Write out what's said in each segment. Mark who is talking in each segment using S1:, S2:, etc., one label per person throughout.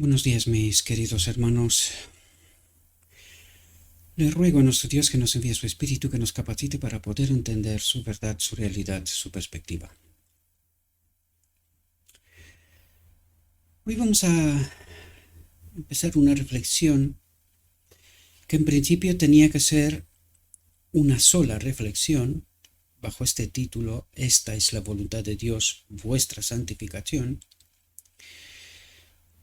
S1: Buenos días, mis queridos hermanos. Le ruego a nuestro Dios que nos envíe su Espíritu, que nos capacite para poder entender su verdad, su realidad, su perspectiva. Hoy vamos a empezar una reflexión que en principio tenía que ser una sola reflexión bajo este título: Esta es la voluntad de Dios, vuestra santificación.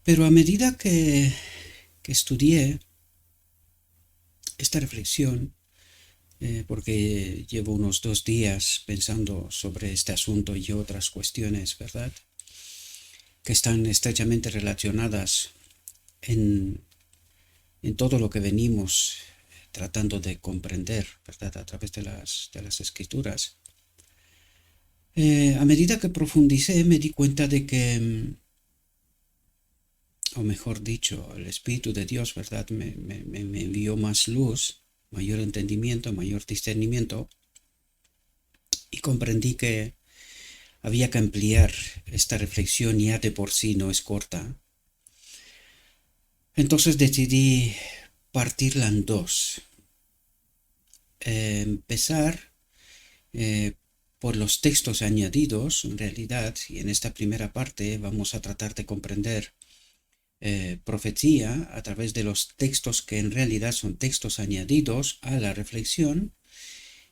S1: Pero a medida que estudié esta reflexión, porque llevo unos 2 días pensando sobre este asunto y otras cuestiones, ¿verdad?, que están estrechamente relacionadas en todo lo que venimos tratando de comprender, ¿verdad?, a través de las escrituras. A medida que profundicé me di cuenta de que, o mejor dicho, el Espíritu de Dios, ¿verdad?, me envió más luz, mayor entendimiento, mayor discernimiento, y comprendí que había que ampliar esta reflexión. Ya de por sí no es corta. Entonces decidí partirla en dos. Empezar por los textos añadidos, en realidad, y en esta primera parte vamos a tratar de comprender profecía a través de los textos que en realidad son textos añadidos a la reflexión.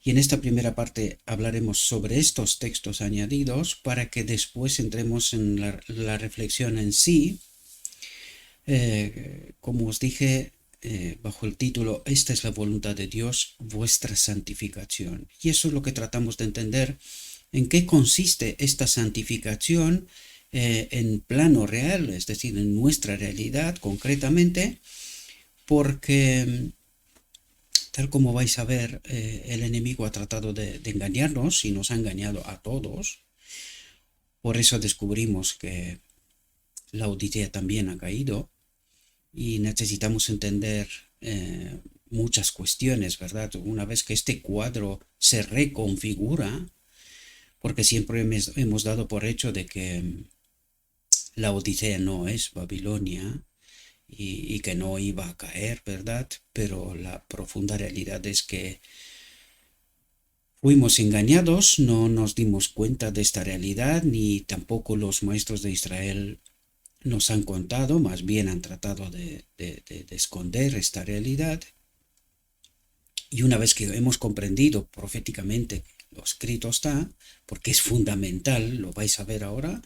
S1: Y en esta primera parte hablaremos sobre estos textos añadidos para que después entremos en la reflexión en sí. Como os dije, bajo el título Esta es la voluntad de Dios, vuestra santificación. Y eso es lo que tratamos de entender, en qué consiste esta santificación en plano real, es decir, en nuestra realidad concretamente, porque tal como vais a ver, el enemigo ha tratado de engañarnos y nos ha engañado a todos. Por eso descubrimos que la Odisea también ha caído y necesitamos entender muchas cuestiones, ¿verdad? Una vez que este cuadro se reconfigura, porque siempre hemos dado por hecho de que la Odisea no es Babilonia y que no iba a caer, ¿verdad? Pero la profunda realidad es que fuimos engañados, no nos dimos cuenta de esta realidad, ni tampoco los maestros de Israel nos han contado, más bien han tratado de esconder esta realidad. Y una vez que hemos comprendido proféticamente, lo escrito está, porque es fundamental, lo vais a ver ahora,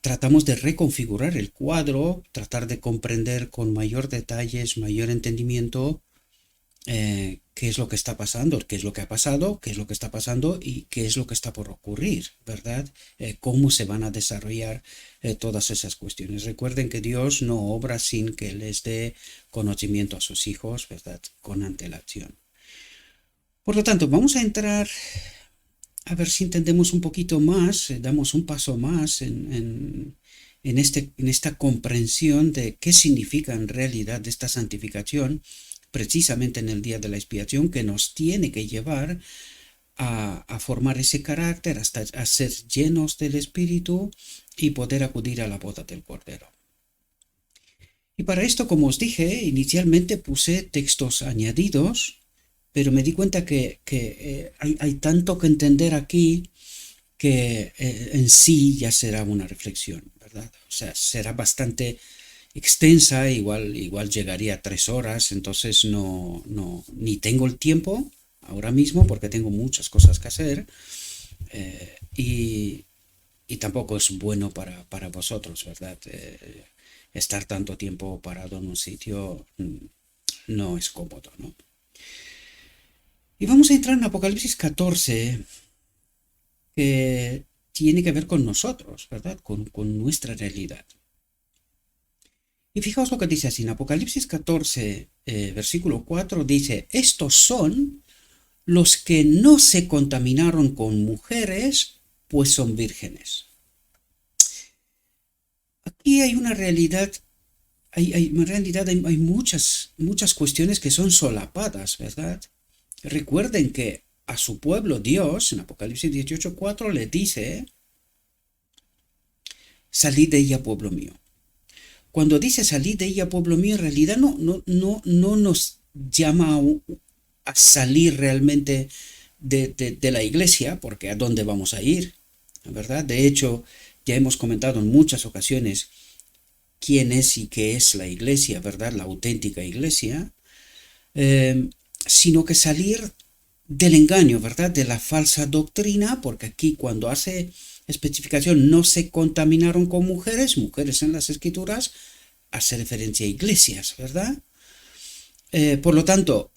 S1: tratamos de reconfigurar el cuadro, tratar de comprender con mayor detalles, mayor entendimiento, qué es lo que está pasando, qué es lo que ha pasado, qué es lo que está pasando y qué es lo que está por ocurrir, ¿verdad? Cómo se van a desarrollar todas esas cuestiones. Recuerden que Dios no obra sin que les dé conocimiento a sus hijos, ¿verdad?, con antelación. Por lo tanto, vamos a entrar a ver si entendemos un poquito más, damos un paso más en esta comprensión de qué significa en realidad esta santificación, precisamente en el día de la expiación, que nos tiene que llevar a formar ese carácter, hasta a ser llenos del Espíritu y poder acudir a la boda del Cordero. Y para esto, como os dije, inicialmente puse textos añadidos, pero me di cuenta que hay tanto que entender aquí que en sí ya será una reflexión, ¿verdad? O sea, será bastante extensa, igual llegaría a 3 horas, entonces ni tengo el tiempo ahora mismo porque tengo muchas cosas que hacer, y tampoco es bueno para vosotros, ¿verdad? Estar tanto tiempo parado en un sitio no es cómodo, ¿no? Y vamos a entrar en Apocalipsis 14, que tiene que ver con nosotros, ¿verdad? Con nuestra realidad. Y fijaos lo que dice así, en Apocalipsis 14, versículo 4, dice: estos son los que no se contaminaron con mujeres, pues son vírgenes. Aquí hay una realidad, hay muchas cuestiones que son solapadas, ¿verdad? Recuerden que a su pueblo Dios, en Apocalipsis 18:4, le dice: salid de ella, pueblo mío. cuando dice salid de ella, pueblo mío, en realidad no nos llama a salir realmente de la iglesia, porque ¿a dónde vamos a ir? ¿Verdad? De hecho, ya hemos comentado en muchas ocasiones quién es y qué es la iglesia, ¿verdad? La auténtica iglesia, sino que salir del engaño, ¿verdad? De la falsa doctrina, porque aquí cuando hace especificación no se contaminaron con mujeres en las escrituras, hace referencia a iglesias, ¿verdad? Por lo tanto,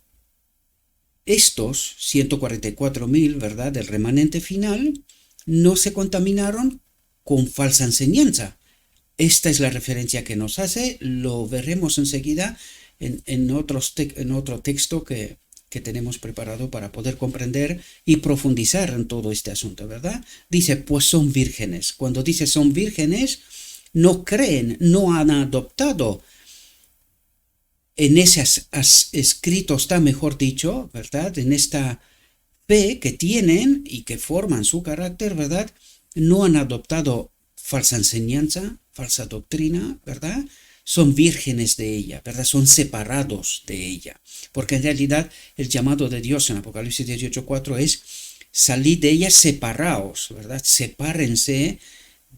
S1: estos 144.000, ¿verdad? Del remanente final, no se contaminaron con falsa enseñanza. Esta es la referencia que nos hace, lo veremos enseguida en otro texto que tenemos preparado para poder comprender y profundizar en todo este asunto, ¿verdad? Dice, pues son vírgenes. Cuando dice son vírgenes, no creen, no han adoptado en ese escrito está, mejor dicho, ¿verdad? En esta fe que tienen y que forman su carácter, ¿verdad? No han adoptado falsa enseñanza, falsa doctrina, ¿verdad? Son vírgenes de ella, ¿verdad? Son separados de ella. Porque en realidad el llamado de Dios en Apocalipsis 18:4 es salid de ella, separaos, ¿verdad? Sepárense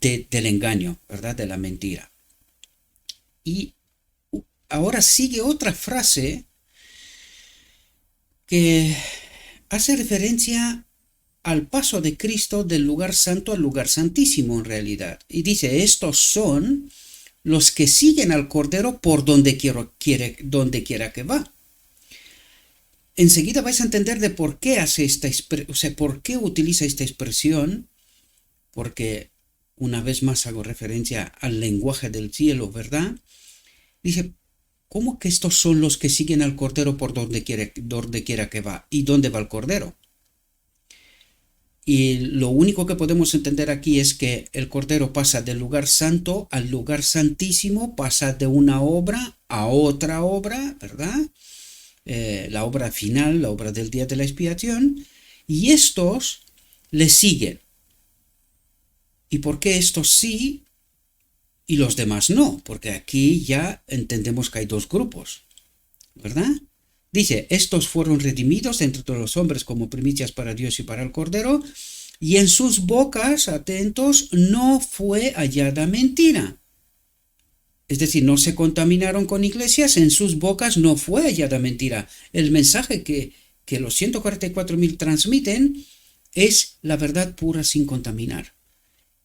S1: del engaño, ¿verdad? De la mentira. Y ahora sigue otra frase que hace referencia al paso de Cristo del lugar santo al lugar santísimo en realidad. Y dice, estos son los que siguen al Cordero por donde quiera que va. Enseguida vais a entender de por qué hace por qué utiliza esta expresión, porque una vez más hago referencia al lenguaje del cielo, ¿verdad? Dice, ¿cómo que estos son los que siguen al Cordero por donde quiera que va? ¿Y dónde va el Cordero? Y lo único que podemos entender aquí es que el Cordero pasa del lugar santo al lugar santísimo, pasa de una obra a otra obra, ¿verdad? La obra final, la obra del día de la expiación, y estos le siguen. ¿Y por qué estos sí y los demás no? Porque aquí ya entendemos que hay dos grupos, ¿verdad? Dice, estos fueron redimidos entre todos los hombres como primicias para Dios y para el Cordero, y en sus bocas, atentos, no fue hallada mentira. Es decir, no se contaminaron con iglesias, en sus bocas no fue hallada mentira. El mensaje que los 144.000 transmiten es la verdad pura sin contaminar,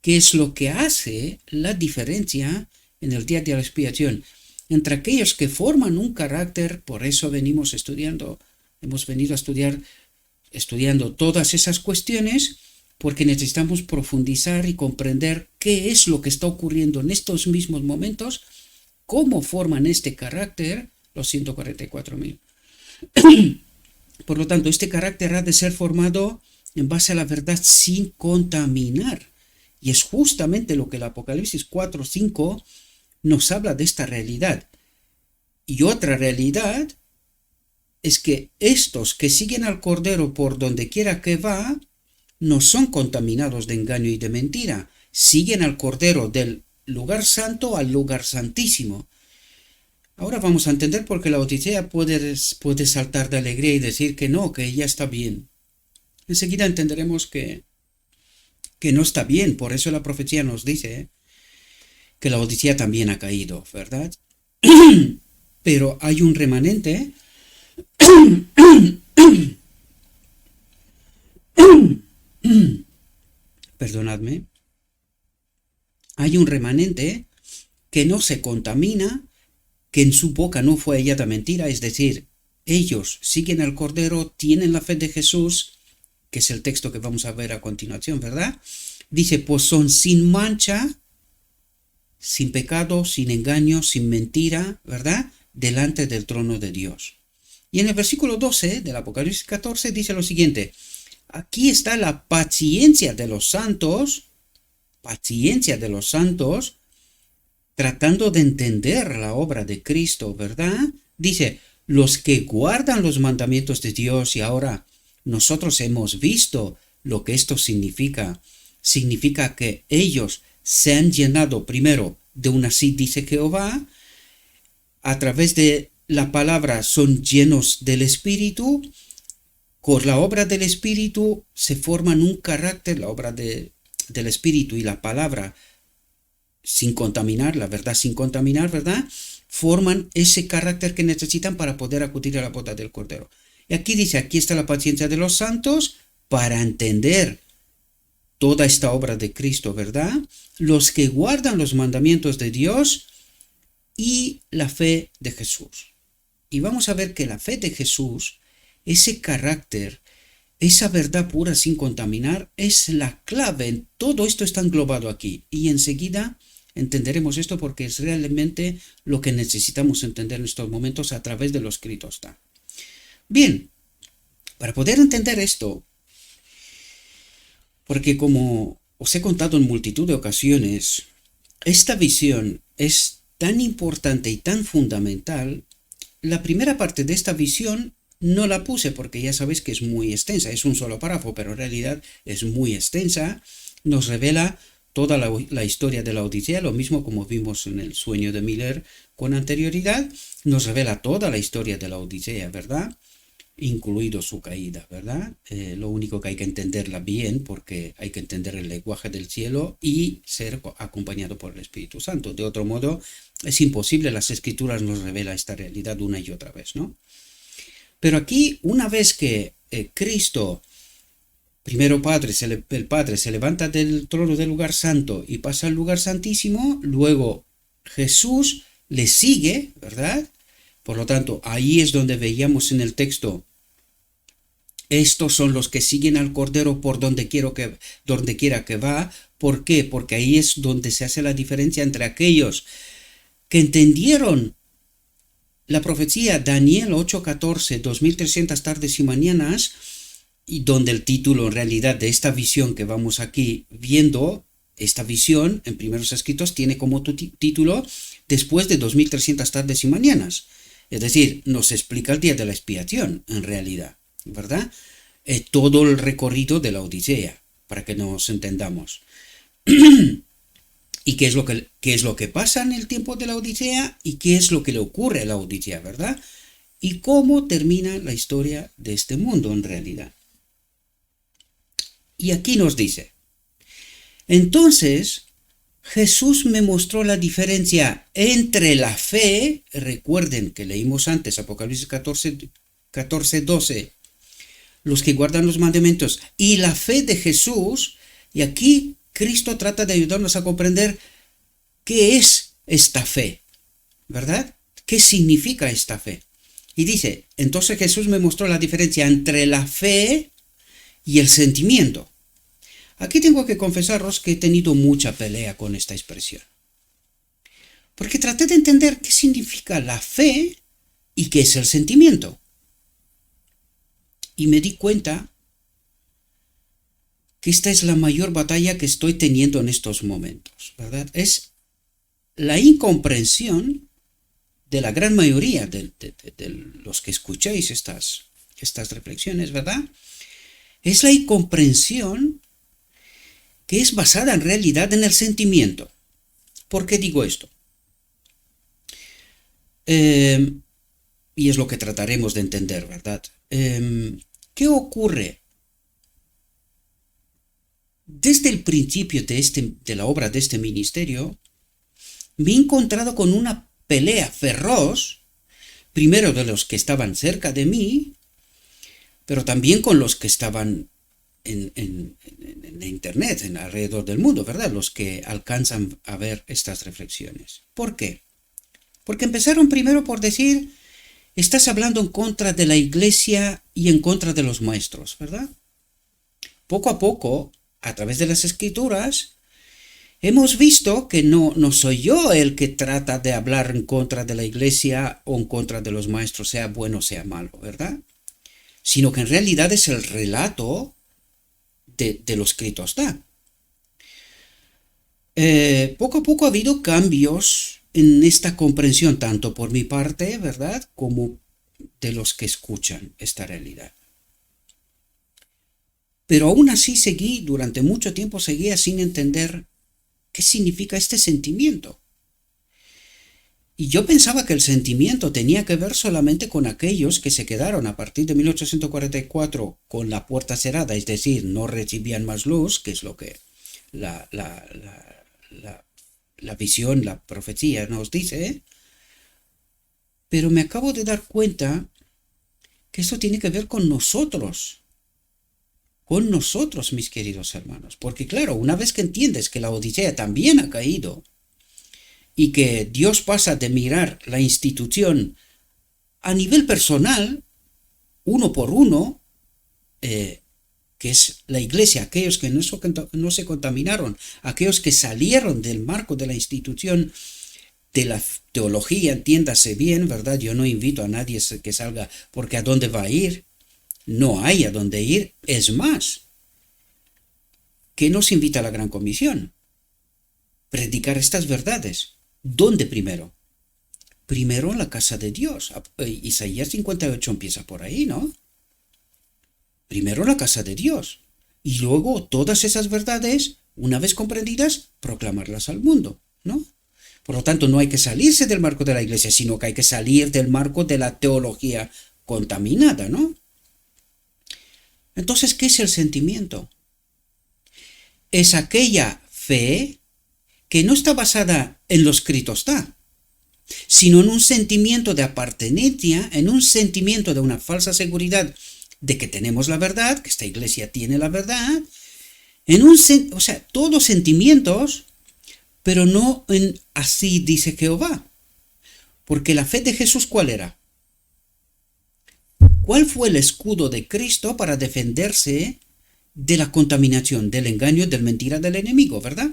S1: que es lo que hace la diferencia en el día de la expiación entre aquellos que forman un carácter. Por eso hemos venido estudiando todas esas cuestiones, porque necesitamos profundizar y comprender qué es lo que está ocurriendo en estos mismos momentos, cómo forman este carácter los 144.000. Por lo tanto, este carácter ha de ser formado en base a la verdad sin contaminar. Y es justamente lo que el Apocalipsis 4:5 nos habla de esta realidad. Y otra realidad es que estos que siguen al Cordero por donde quiera que va, no son contaminados de engaño y de mentira. Siguen al Cordero del lugar santo al lugar santísimo. Ahora vamos a entender por qué la Odisea puede saltar de alegría y decir que no, que ya está bien. Enseguida entenderemos que no está bien. Por eso la profecía nos dice que la Odisea también ha caído, ¿verdad? Pero hay un remanente perdonadme, hay un remanente que no se contamina, que en su boca no fue hallada mentira, es decir, ellos siguen al Cordero, tienen la fe de Jesús, que es el texto que vamos a ver a continuación, ¿verdad? Dice, pues son sin mancha, sin pecado, sin engaño, sin mentira, ¿verdad? Delante del trono de Dios. Y en el versículo 12 del Apocalipsis 14 dice lo siguiente, aquí está la paciencia de los santos, tratando de entender la obra de Cristo, ¿verdad? Dice, los que guardan los mandamientos de Dios, y ahora nosotros hemos visto lo que esto significa. Significa que ellos se han llenado primero de una así dice Jehová, a través de la palabra son llenos del Espíritu, con la obra del Espíritu se forman un carácter, la obra del Espíritu y la palabra sin contaminar, la verdad sin contaminar, ¿verdad? Forman ese carácter que necesitan para poder acudir a la boda del Cordero. Y aquí dice, aquí está la paciencia de los santos para entender toda esta obra de Cristo, ¿verdad? Los que guardan los mandamientos de Dios y la fe de Jesús. Y vamos a ver que la fe de Jesús, ese carácter, esa verdad pura sin contaminar, es la clave. Todo esto está englobado aquí. Y enseguida entenderemos esto porque es realmente lo que necesitamos entender en estos momentos a través de lo escrito está. Bien, para poder entender esto, porque como os he contado en multitud de ocasiones, esta visión es tan importante y tan fundamental. La primera parte de esta visión no la puse porque ya sabéis que es muy extensa, es un solo párrafo, pero en realidad es muy extensa. Nos revela toda la historia de la Odisea, lo mismo como vimos en el sueño de Miller con anterioridad, nos revela toda la historia de la Odisea, ¿verdad? Incluido su caída, ¿verdad? Lo único que hay que entenderla bien porque hay que entender el lenguaje del cielo y ser acompañado por el Espíritu Santo. De otro modo, es imposible, las Escrituras nos revelan esta realidad una y otra vez, ¿no? Pero aquí, una vez que Cristo, primero el Padre se levanta del trono del lugar santo y pasa al lugar santísimo, luego Jesús le sigue, ¿verdad? Por lo tanto, ahí es donde veíamos en el texto, estos son los que siguen al Cordero por donde quiera que va. ¿Por qué? Porque ahí es donde se hace la diferencia entre aquellos que entendieron la profecía Daniel 8:14, 2300 tardes y mañanas, y donde el título en realidad de esta visión que vamos aquí viendo, esta visión en primeros escritos tiene como título después de 2300 tardes y mañanas. Es decir, nos explica el día de la expiación, en realidad, ¿verdad? Todo el recorrido de la Odisea, para que nos entendamos. ¿Y qué es lo que pasa en el tiempo de la Odisea? ¿Y qué es lo que le ocurre a la Odisea, verdad? ¿Y cómo termina la historia de este mundo, en realidad? Y aquí nos dice, entonces Jesús me mostró la diferencia entre la fe, recuerden que leímos antes Apocalipsis 14:12, los que guardan los mandamientos, y la fe de Jesús, y aquí Cristo trata de ayudarnos a comprender qué es esta fe, ¿verdad? ¿Qué significa esta fe? Y dice, entonces Jesús me mostró la diferencia entre la fe y el sentimiento. Aquí tengo que confesaros que he tenido mucha pelea con esta expresión. Porque traté de entender qué significa la fe y qué es el sentimiento. Y me di cuenta que esta es la mayor batalla que estoy teniendo en estos momentos, ¿verdad? Es la incomprensión de la gran mayoría de los que escucháis estas reflexiones, ¿verdad? Es la incomprensión que es basada en realidad en el sentimiento. ¿Por qué digo esto? Y es lo que trataremos de entender, ¿verdad? ¿Qué ocurre? Desde el principio de la obra de este ministerio, me he encontrado con una pelea feroz, primero de los que estaban cerca de mí, pero también con los que estaban en internet, alrededor del mundo, ¿verdad? Los que alcanzan a ver estas reflexiones. ¿Por qué? Porque empezaron primero por decir, estás hablando en contra de la iglesia y en contra de los maestros, ¿verdad? Poco a poco, a través de las escrituras, hemos visto que no soy yo el que trata de hablar en contra de la iglesia o en contra de los maestros, sea bueno o sea malo, ¿verdad? Sino que en realidad es el relato de lo escrito está. Poco a poco ha habido cambios en esta comprensión, tanto por mi parte, ¿verdad?, como de los que escuchan esta realidad. Pero aún así durante mucho tiempo seguía sin entender qué significa este sentimiento. Y yo pensaba que el sentimiento tenía que ver solamente con aquellos que se quedaron a partir de 1844 con la puerta cerrada, es decir, no recibían más luz, que es lo que la, la, la, la, la visión, la profecía nos dice, ¿eh? Pero me acabo de dar cuenta que esto tiene que ver con nosotros, mis queridos hermanos. Porque claro, una vez que entiendes que la Odisea también ha caído y que Dios pasa de mirar la institución a nivel personal, uno por uno, que es la iglesia, aquellos que no se contaminaron, aquellos que salieron del marco de la institución de la teología, entiéndase bien, ¿verdad? Yo no invito a nadie que salga porque ¿a dónde va a ir? No hay a dónde ir. Es más, ¿qué nos invita a la Gran Comisión? Predicar estas verdades. ¿Dónde primero? Primero en la casa de Dios. Isaías 58 empieza por ahí, ¿no? Primero en la casa de Dios. Y luego todas esas verdades, una vez comprendidas, proclamarlas al mundo, ¿no? Por lo tanto, no hay que salirse del marco de la iglesia, sino que hay que salir del marco de la teología contaminada, ¿no? Entonces, ¿qué es el sentimiento? Es aquella fe que no está basada en lo escrito está, sino en un sentimiento de apartenencia, en un sentimiento de una falsa seguridad de que tenemos la verdad, que esta iglesia tiene la verdad, o sea, todos sentimientos, pero no en así dice Jehová. Porque la fe de Jesús, ¿cuál era? ¿Cuál fue el escudo de Cristo para defenderse de la contaminación, del engaño, del mentira del enemigo, verdad?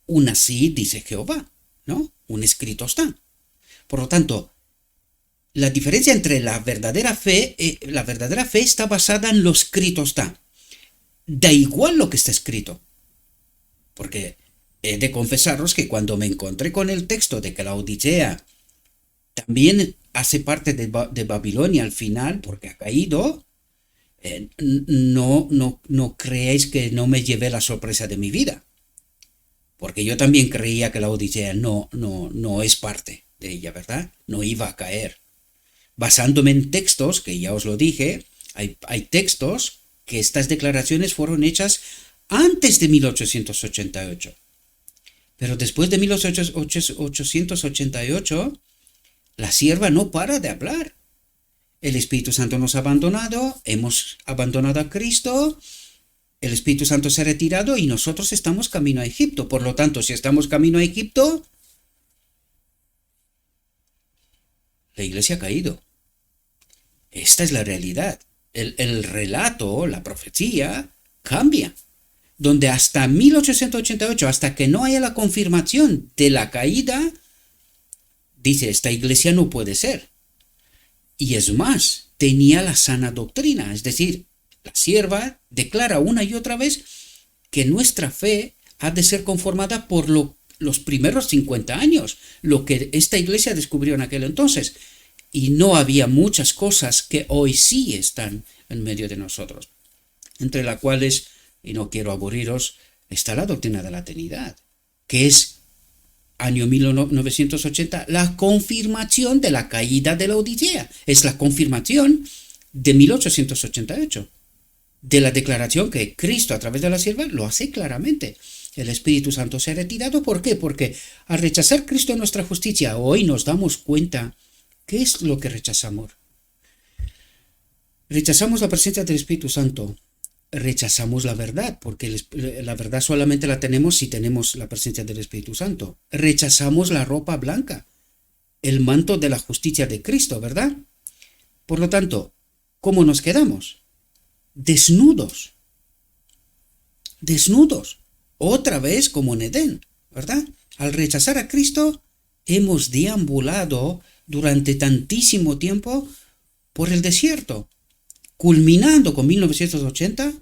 S1: Un así dice Jehová, ¿no? Un escrito está. Por lo tanto, la diferencia entre la verdadera fe está basada en lo escrito está. Da igual lo que está escrito. Porque he de confesaros que cuando me encontré con el texto de que la Odisea también hace parte de Babilonia al final, porque ha caído, no creáis que no me llevé la sorpresa de mi vida. Porque yo también creía que la Odisea no es parte de ella, ¿verdad? No iba a caer. Basándome en textos, que ya os lo dije, hay textos que estas declaraciones fueron hechas antes de 1888. Pero después de 1888, la sierva no para de hablar. El Espíritu Santo nos ha abandonado, hemos abandonado a Cristo, el Espíritu Santo se ha retirado y nosotros estamos camino a Egipto. Por lo tanto, si estamos camino a Egipto, la iglesia ha caído. Esta es la realidad. El relato, la profecía, cambia. Donde hasta 1888, hasta que no haya la confirmación de la caída, dice, esta iglesia no puede ser. Y es más, tenía la sana doctrina, es decir, la sierva declara una y otra vez que nuestra fe ha de ser conformada por los primeros 50 años, lo que esta iglesia descubrió en aquel entonces. Y no había muchas cosas que hoy sí están en medio de nosotros, entre las cuales, y no quiero aburriros, está la doctrina de la Trinidad, que es, año 1980, la confirmación de la caída de la Odisea. Es la confirmación de 1888, de la declaración que Cristo a través de la sierva lo hace claramente. El Espíritu Santo se ha retirado. ¿Por qué? Porque al rechazar Cristo en nuestra justicia, hoy nos damos cuenta. ¿Qué es lo que rechazamos? Rechazamos la presencia del Espíritu Santo. Rechazamos la verdad, porque la verdad solamente la tenemos si tenemos la presencia del Espíritu Santo. Rechazamos la ropa blanca, el manto de la justicia de Cristo, ¿verdad? Por lo tanto, ¿cómo nos quedamos? Desnudos. Desnudos. Otra vez como en Edén, ¿verdad? Al rechazar a Cristo, hemos deambulado durante tantísimo tiempo por el desierto, culminando con 1980,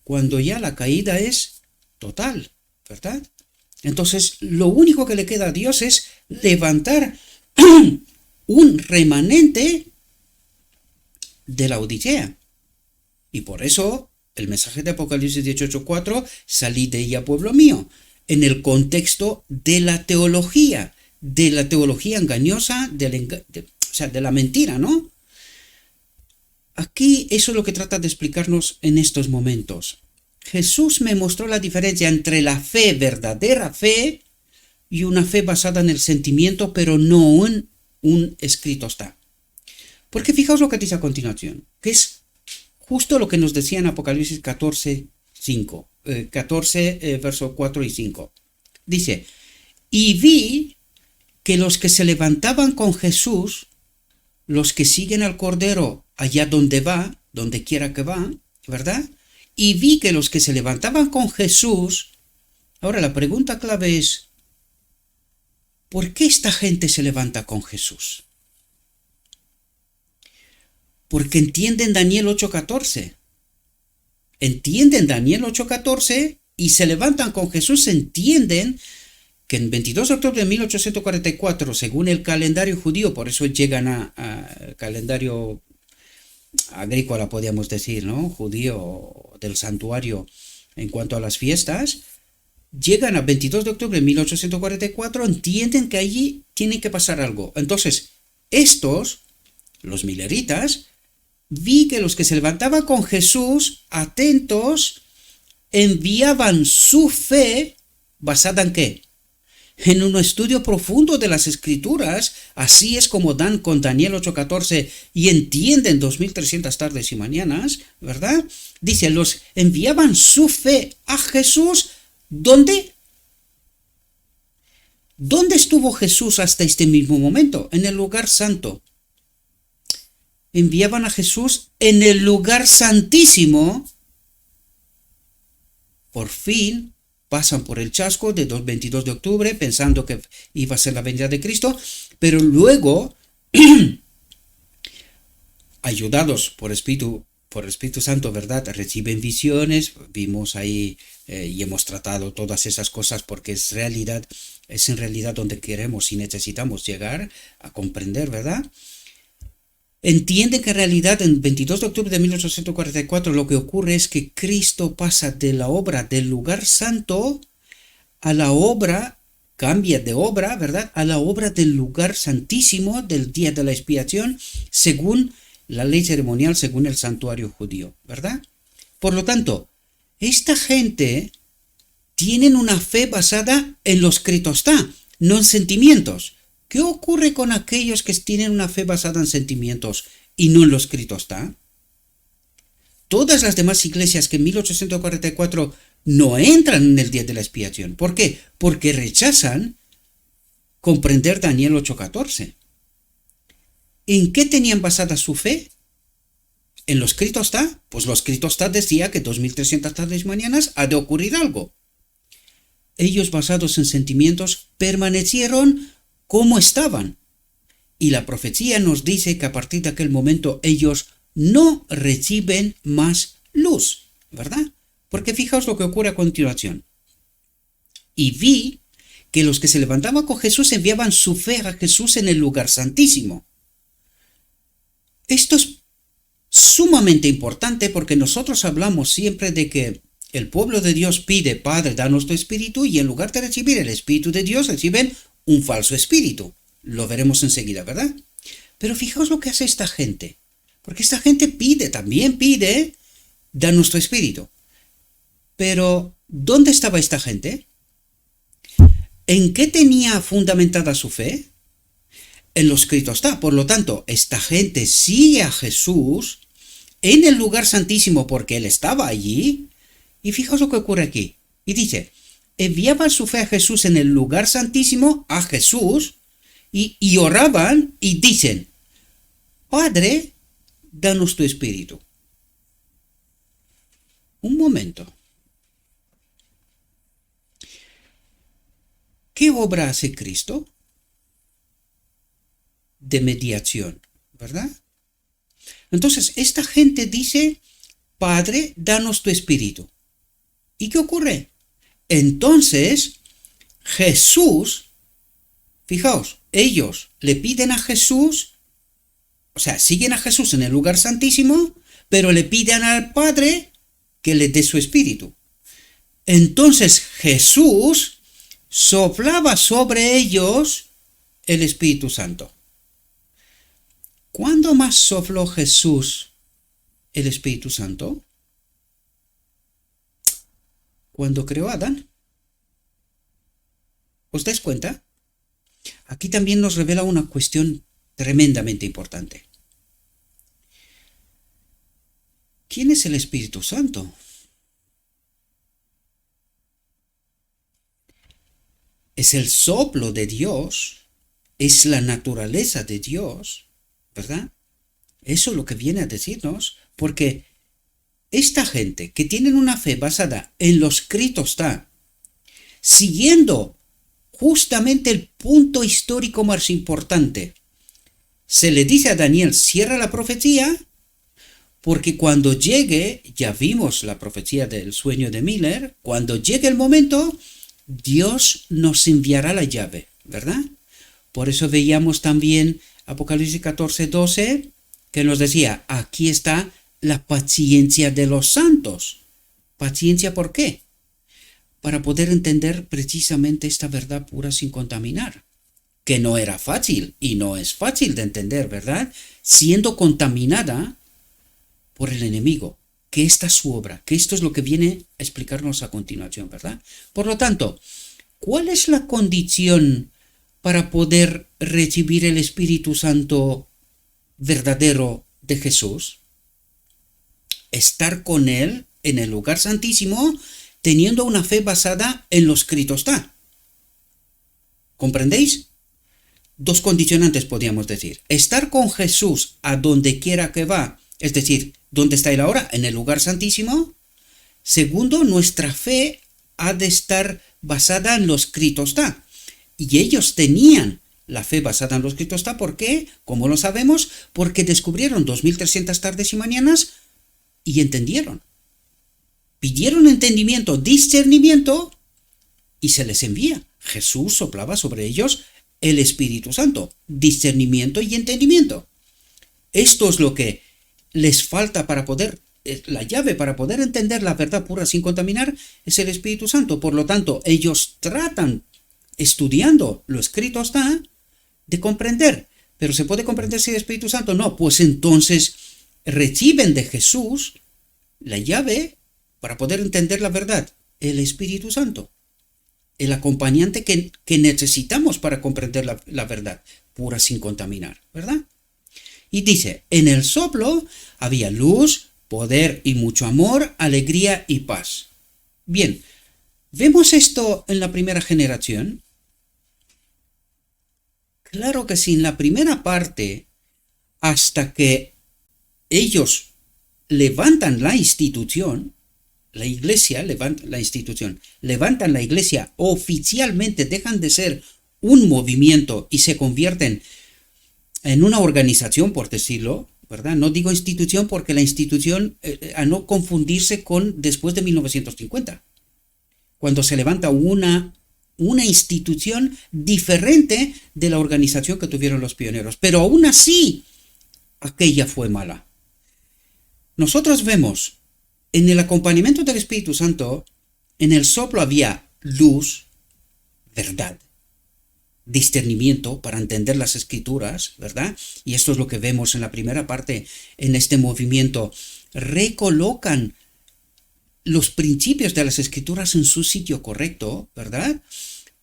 S1: cuando ya la caída es total, ¿verdad? Entonces, lo único que le queda a Dios es levantar un remanente de la Odisea. Y por eso, el mensaje de Apocalipsis 18:4, salid de ella, pueblo mío, en el contexto de la teología, de la teología engañosa, o sea, de la mentira, ¿no? Aquí eso es lo que trata de explicarnos en estos momentos. Jesús me mostró la diferencia entre la fe, verdadera fe, y una fe basada en el sentimiento, pero no en un escrito está. Porque fijaos lo que dice a continuación, que es justo lo que nos decía en Apocalipsis 14, versos 4 y 5. Dice, y vi que los que se levantaban con Jesús, los que siguen al Cordero allá donde va, donde quiera que va, ¿verdad? Y vi que los que se levantaban con Jesús, ahora la pregunta clave es, ¿por qué esta gente se levanta con Jesús? Porque entienden Daniel 8:14. Entienden Daniel 8:14 y se levantan con Jesús, entienden que en 22 de octubre de 1844, según el calendario judío, por eso llegan al calendario agrícola, podríamos decir, ¿no? Judío del santuario en cuanto a las fiestas, llegan a 22 de octubre de 1844, entienden que allí tiene que pasar algo. Entonces, estos, los mileritas, vi que los que se levantaban con Jesús, atentos, enviaban su fe, ¿basada en qué? En un estudio profundo de las Escrituras. Así es como dan con Daniel 8:14 y entienden 2300 tardes y mañanas, ¿verdad? Dice, los enviaban su fe a Jesús. ¿Dónde? ¿Dónde estuvo Jesús hasta este mismo momento? En el lugar santo. Enviaban a Jesús en el lugar santísimo. Por fin pasan por el chasco de 22 de octubre pensando que iba a ser la venida de Cristo, pero luego, ayudados por el Espíritu Santo, ¿verdad? Reciben visiones, vimos ahí y hemos tratado todas esas cosas porque es en realidad donde queremos y necesitamos llegar a comprender, ¿verdad? Entienden que en realidad en 22 de octubre de 1844 lo que ocurre es que Cristo pasa de la obra del lugar santo a la obra, cambia de obra, ¿verdad? A la obra del lugar santísimo del día de la expiación, según la ley ceremonial, según el santuario judío, ¿verdad? Por lo tanto, esta gente tienen una fe basada en lo escrito está, no en sentimientos. ¿Qué ocurre con aquellos que tienen una fe basada en sentimientos y no en lo escrito está? Todas las demás iglesias que en 1844 no entran en el día de la expiación. ¿Por qué? Porque rechazan comprender Daniel 8:14. ¿En qué tenían basada su fe? ¿En lo escrito está? Pues lo escrito está decía que 2300 tardes y mañanas ha de ocurrir algo. Ellos, basados en sentimientos, permanecieron como estaban. Y la profecía nos dice que a partir de aquel momento ellos no reciben más luz, ¿verdad? Porque fijaos lo que ocurre a continuación. Y vi que los que se levantaban con Jesús enviaban su fe a Jesús en el lugar santísimo. Esto es sumamente importante porque nosotros hablamos siempre de que el pueblo de Dios pide, Padre, danos tu espíritu, y en lugar de recibir el espíritu de Dios, reciben un falso espíritu. Lo veremos enseguida, ¿verdad? Pero fijaos lo que hace esta gente. Porque esta gente también pide, danos tu espíritu. Pero, ¿dónde estaba esta gente? ¿En qué tenía fundamentada su fe? En lo escrito está. Por lo tanto, esta gente sigue a Jesús en el lugar santísimo porque él estaba allí. Y fijaos lo que ocurre aquí. Y dice, enviaban su fe a Jesús en el lugar santísimo, a Jesús, y oraban y dicen, Padre, danos tu espíritu. Un momento. ¿Qué obra hace Cristo? De mediación, ¿verdad? Entonces, esta gente dice, Padre, danos tu espíritu. ¿Y qué ocurre? Entonces, Jesús, fijaos, ellos le piden a Jesús, o sea, siguen a Jesús en el lugar santísimo, pero le piden al Padre que les dé su espíritu. Entonces Jesús soplaba sobre ellos el Espíritu Santo. ¿Cuándo más sopló Jesús el Espíritu Santo? Cuando creó a Adán. ¿Os dais cuenta? Aquí también nos revela una cuestión tremendamente importante. ¿Quién es el Espíritu Santo? Es el soplo de Dios, es la naturaleza de Dios, ¿verdad? Eso es lo que viene a decirnos, porque esta gente que tienen una fe basada en lo escrito está, siguiendo justamente el punto histórico más importante. Se le dice a Daniel, cierra la profecía, porque cuando llegue, ya vimos la profecía del sueño de Miller, cuando llegue el momento, Dios nos enviará la llave, ¿verdad? Por eso veíamos también Apocalipsis 14:12, que nos decía, aquí está la paciencia de los santos. ¿Paciencia por qué? Para poder entender precisamente esta verdad pura sin contaminar, que no era fácil y no es fácil de entender, ¿verdad? Siendo contaminada por el enemigo, que esta es su obra, que esto es lo que viene a explicarnos a continuación, ¿verdad? Por lo tanto, ¿cuál es la condición para poder recibir el Espíritu Santo verdadero de Jesús? Estar con Él en el lugar santísimo, teniendo una fe basada en lo escrito está. ¿Comprendéis? Dos condicionantes podríamos decir. Estar con Jesús a donde quiera que va, es decir, ¿dónde está Él ahora? En el lugar santísimo. Segundo, nuestra fe ha de estar basada en lo escrito está. Y ellos tenían la fe basada en lo escrito está. ¿Por qué? ¿Cómo lo sabemos? Porque descubrieron 2300 tardes y mañanas y entendieron. Pidieron entendimiento, discernimiento, y se les envía. Jesús soplaba sobre ellos el Espíritu Santo, discernimiento y entendimiento. Esto es lo que les falta para poder, la llave para poder entender la verdad pura sin contaminar, es el Espíritu Santo. Por lo tanto, ellos tratan, estudiando lo escrito está, de comprender. ¿Pero se puede comprender sin el Espíritu Santo? No, pues entonces reciben de Jesús la llave para poder entender la verdad, el Espíritu Santo, el acompañante que necesitamos para comprender la verdad pura sin contaminar, ¿verdad? Y dice, en el soplo había luz, poder y mucho amor, alegría y paz. Bien, ¿vemos esto en la primera generación? Claro que sí, en la primera parte, hasta que ellos levantan la institución, la iglesia levanta la institución, levantan la iglesia oficialmente, dejan de ser un movimiento y se convierten en una organización, por decirlo, ¿verdad? No digo institución porque la institución, a no confundirse con después de 1950, cuando se levanta una institución diferente de la organización que tuvieron los pioneros, pero aún así, aquella fue mala. Nosotros vemos en el acompañamiento del Espíritu Santo, en el soplo había luz, verdad, discernimiento para entender las escrituras, ¿verdad? Y esto es lo que vemos en la primera parte, en este movimiento. Recolocan los principios de las escrituras en su sitio correcto, ¿verdad?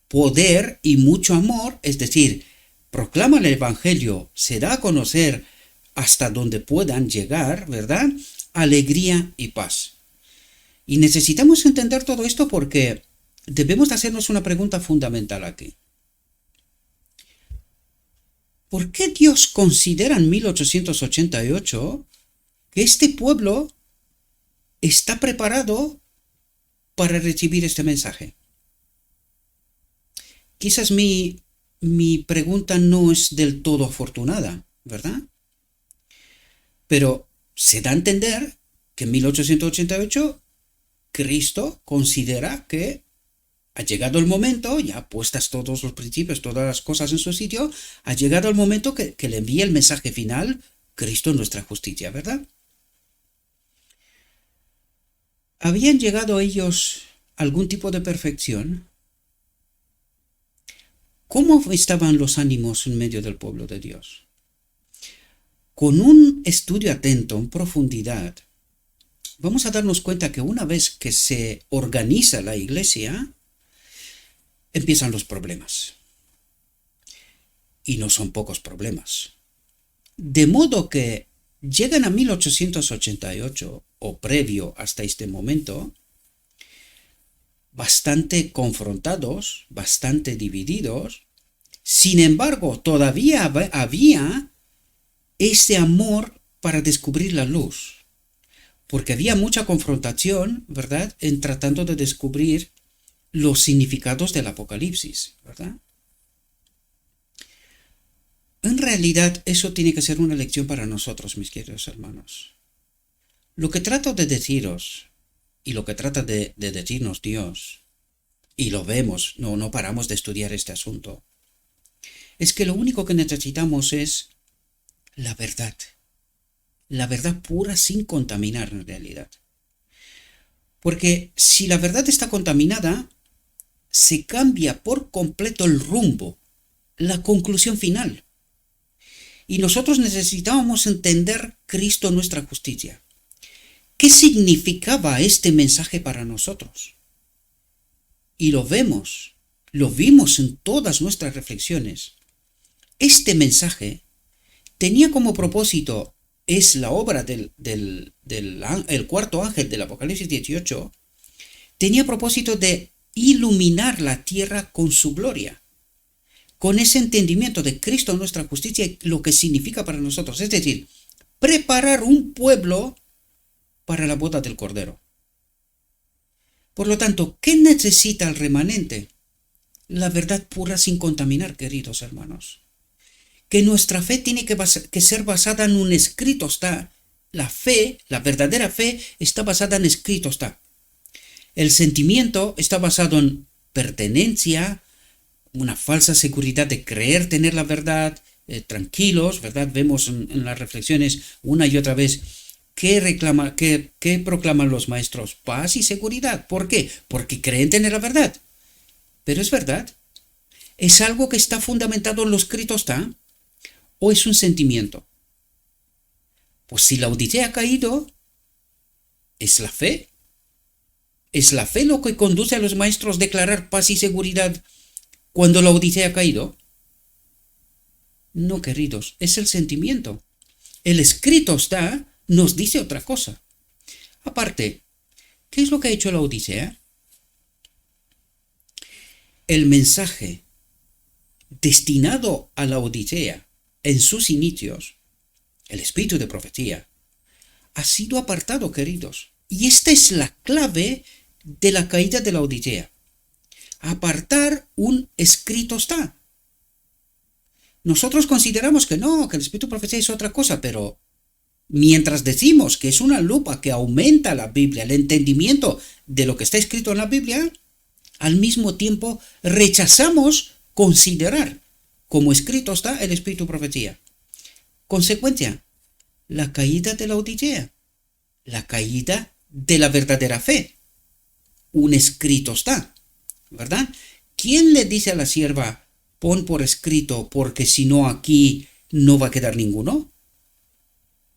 S1: Poder y mucho amor, es decir, proclaman el Evangelio, se da a conocer hasta donde puedan llegar, ¿verdad? Alegría y paz. Y necesitamos entender todo esto porque debemos hacernos una pregunta fundamental aquí. ¿Por qué Dios considera en 1888 que este pueblo está preparado para recibir este mensaje? Quizás mi pregunta no es del todo afortunada, ¿verdad? Pero se da a entender que en 1888 Cristo considera que ha llegado el momento, ya puestas todos los principios, todas las cosas en su sitio, ha llegado el momento que le envíe el mensaje final, Cristo nuestra justicia, ¿verdad? ¿Habían llegado ellos a algún tipo de perfección? ¿Cómo estaban los ánimos en medio del pueblo de Dios? Con un estudio atento, en profundidad, vamos a darnos cuenta que una vez que se organiza la iglesia, empiezan los problemas. Y no son pocos problemas. De modo que llegan a 1888, o previo hasta este momento, bastante confrontados, bastante divididos. Sin embargo, todavía había ese amor para descubrir la luz. Porque había mucha confrontación, ¿verdad?, en tratando de descubrir los significados del Apocalipsis, ¿verdad? En realidad, eso tiene que ser una lección para nosotros, mis queridos hermanos. Lo que trato de deciros, y lo que trata de decirnos Dios, y lo vemos, no paramos de estudiar este asunto, es que lo único que necesitamos es la verdad pura sin contaminar en realidad. Porque si la verdad está contaminada, se cambia por completo el rumbo, la conclusión final. Y nosotros necesitábamos entender Cristo nuestra justicia. ¿Qué significaba este mensaje para nosotros? Y lo vimos en todas nuestras reflexiones. Este mensaje tenía como propósito, es la obra del cuarto ángel del Apocalipsis 18, tenía propósito de iluminar la tierra con su gloria, con ese entendimiento de Cristo nuestra justicia y lo que significa para nosotros, es decir, preparar un pueblo para la boda del Cordero. Por lo tanto, ¿qué necesita el remanente? La verdad pura sin contaminar, queridos hermanos. Que nuestra fe tiene que ser basada en un escrito está. La fe, la verdadera fe, está basada en escrito está. El sentimiento está basado en pertenencia, una falsa seguridad de creer tener la verdad, tranquilos, ¿verdad? Vemos en las reflexiones una y otra vez ¿qué proclaman los maestros? Paz y seguridad. ¿Por qué? Porque creen tener la verdad. Pero es verdad. ¿Es algo que está fundamentado en lo escrito está? ¿O es un sentimiento? Pues si la Odisea ha caído, es la fe. ¿Es la fe lo que conduce a los maestros a declarar paz y seguridad cuando la Odisea ha caído? No, queridos, es el sentimiento. El escrito está, nos dice otra cosa. Aparte, ¿qué es lo que ha hecho la Odisea? El mensaje destinado a la Odisea en sus inicios, el espíritu de profecía, ha sido apartado, queridos. Y esta es la clave de la caída de la Odisea. Apartar un escrito está. Nosotros consideramos que no, que el espíritu de profecía es otra cosa, pero mientras decimos que es una lupa que aumenta la Biblia, el entendimiento de lo que está escrito en la Biblia, al mismo tiempo rechazamos considerar como escrito está el espíritu de profecía. Consecuencia, la caída de la Odisea, la caída de la verdadera fe. Un escrito está, ¿verdad? ¿Quién le dice a la sierva, pon por escrito, porque si no aquí no va a quedar ninguno?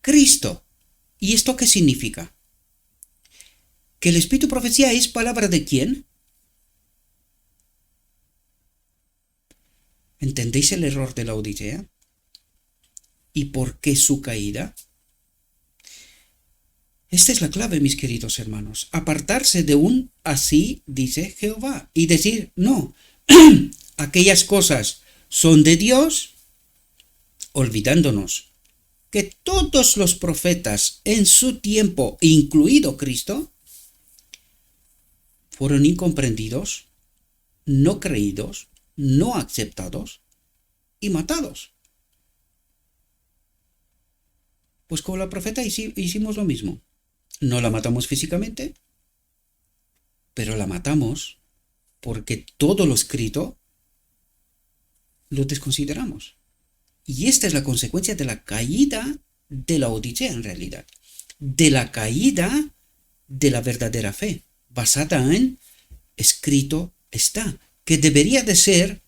S1: Cristo. ¿Y esto qué significa? ¿Que el espíritu de profecía es palabra de quién? ¿Entendéis el error de la Odisea? ¿Y por qué su caída? Esta es la clave, mis queridos hermanos. Apartarse de un así dice Jehová y decir, no, aquellas cosas son de Dios, olvidándonos que todos los profetas en su tiempo, incluido Cristo, fueron incomprendidos, no creídos, no aceptados y matados. Pues con la profeta hicimos lo mismo. No la matamos físicamente, pero la matamos porque todo lo escrito lo desconsideramos. Y esta es la consecuencia de la caída de la Odisea en realidad. De la caída de la verdadera fe, basada en escrito está, que debería de ser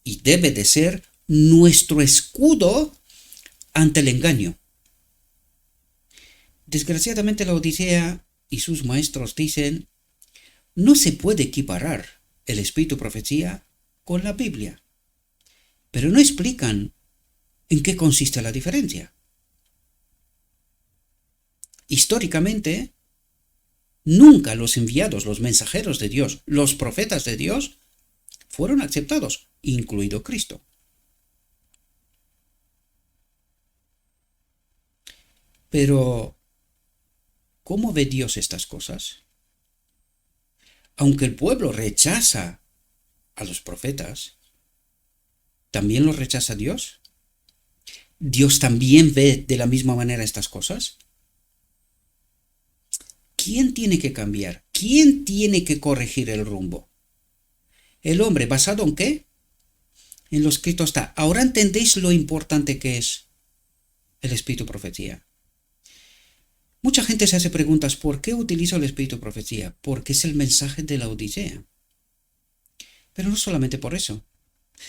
S1: y debe de ser nuestro escudo ante el engaño. Desgraciadamente la Odisea y sus maestros dicen, no se puede equiparar el espíritu profecía con la Biblia, pero no explican en qué consiste la diferencia. Históricamente, nunca los enviados, los mensajeros de Dios, los profetas de Dios, fueron aceptados, incluido Cristo. Pero, ¿cómo ve Dios estas cosas? Aunque el pueblo rechaza a los profetas, ¿también los rechaza Dios? ¿Dios también ve de la misma manera estas cosas? ¿Quién tiene que cambiar? ¿Quién tiene que corregir el rumbo? ¿El hombre basado en qué? En lo escrito está. Ahora entendéis lo importante que es el espíritu profecía. Mucha gente se hace preguntas, ¿por qué utilizo el espíritu profecía? Porque es el mensaje de la Odisea. Pero no solamente por eso,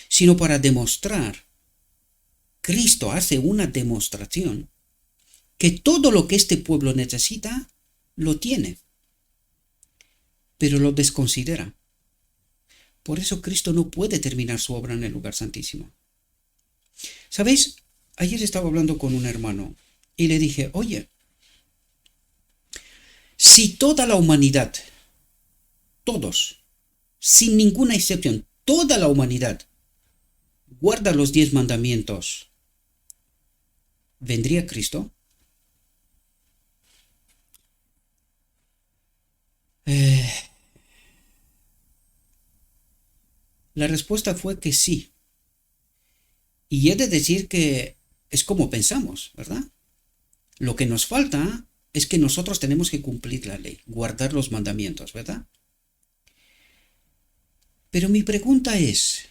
S1: sino para demostrar. Cristo hace una demostración que todo lo que este pueblo necesita, lo tiene, pero lo desconsidera. Por eso Cristo no puede terminar su obra en el lugar santísimo. ¿Sabéis? Ayer estaba hablando con un hermano y le dije, oye, si toda la humanidad, todos, sin ninguna excepción, toda la humanidad guarda los 10 mandamientos, ¿vendría Cristo? La respuesta fue que sí. Y he de decir que es como pensamos, ¿verdad? Lo que nos falta es que nosotros tenemos que cumplir la ley, guardar los mandamientos, ¿verdad? Pero mi pregunta es,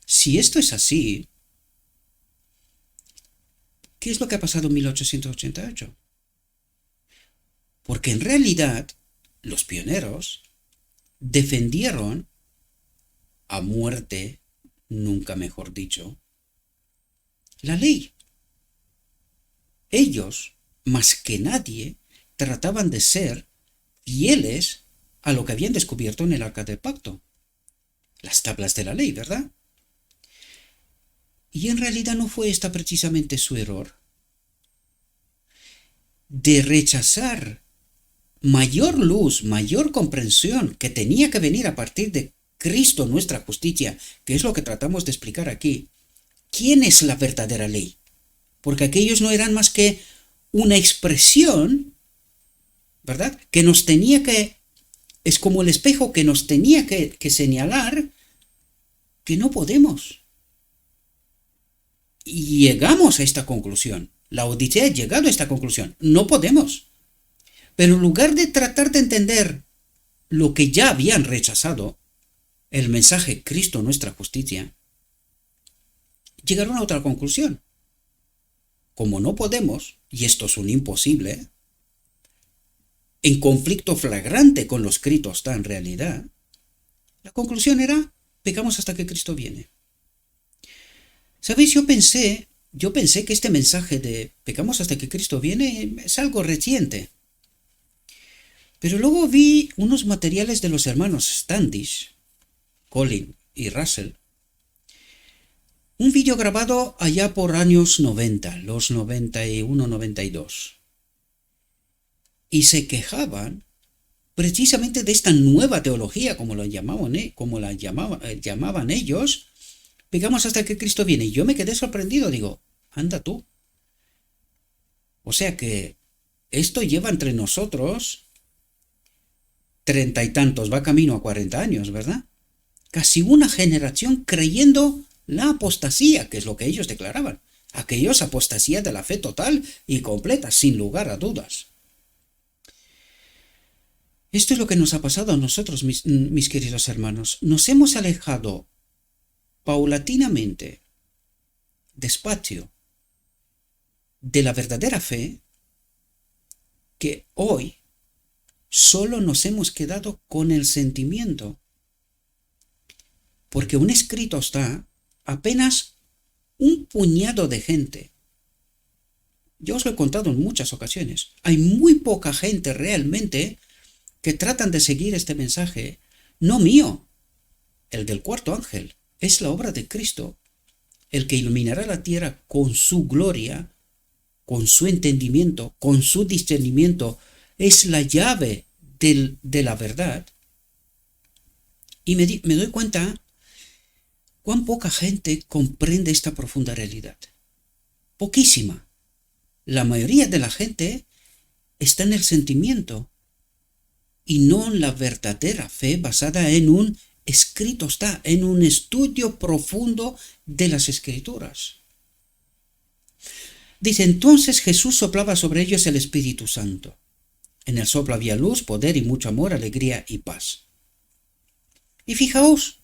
S1: si esto es así, ¿qué es lo que ha pasado en 1888? Porque en realidad los pioneros defendieron a muerte, nunca mejor dicho, la ley. Ellos, más que nadie, trataban de ser fieles a lo que habían descubierto en el Arca del Pacto, las tablas de la ley, ¿verdad? Y en realidad no fue esta precisamente su error, de rechazar mayor luz, mayor comprensión que tenía que venir a partir de Cristo nuestra justicia, que es lo que tratamos de explicar aquí. ¿Quién es la verdadera ley? Porque aquellos no eran más que una expresión, ¿verdad? Que nos tenía que, es como el espejo que nos tenía que señalar que no podemos. Y llegamos a esta conclusión. La Odisea ha llegado a esta conclusión. No podemos. Pero en lugar de tratar de entender lo que ya habían rechazado, el mensaje Cristo nuestra justicia, llegaron a otra conclusión. Como no podemos, y esto es un imposible, en conflicto flagrante con lo escrito está en realidad, la conclusión era, pecamos hasta que Cristo viene. ¿Sabéis? Yo pensé que este mensaje de pecamos hasta que Cristo viene es algo reciente. Pero luego vi unos materiales de los hermanos Standish, Colin y Russell, un vídeo grabado allá por años 90, los 91-92, y se quejaban precisamente de esta nueva teología, como la llamaban ellos, pegamos hasta que Cristo viene. Y yo me quedé sorprendido, digo, anda tú. O sea que esto lleva entre nosotros 30 y tantos, va camino a 40 años, ¿verdad? Casi una generación creyendo la apostasía, que es lo que ellos declaraban. Aquellos apostasía de la fe total y completa, sin lugar a dudas. Esto es lo que nos ha pasado a nosotros, mis queridos hermanos. Nos hemos alejado paulatinamente, despacio, de la verdadera fe, que hoy solo nos hemos quedado con el sentimiento. Porque un escrito está apenas un puñado de gente. Yo os lo he contado en muchas ocasiones. Hay muy poca gente realmente que tratan de seguir este mensaje, no mío, el del cuarto ángel. Es la obra de Cristo, el que iluminará la tierra con su gloria, con su entendimiento, con su discernimiento. Es la llave de la verdad. Y me doy cuenta cuán poca gente comprende esta profunda realidad. Poquísima. La mayoría de la gente está en el sentimiento y no en la verdadera fe basada en un escrito, está en un estudio profundo de las Escrituras. Dice, entonces Jesús soplaba sobre ellos el Espíritu Santo. En el soplo había luz, poder y mucho amor, alegría y paz. Y fijaos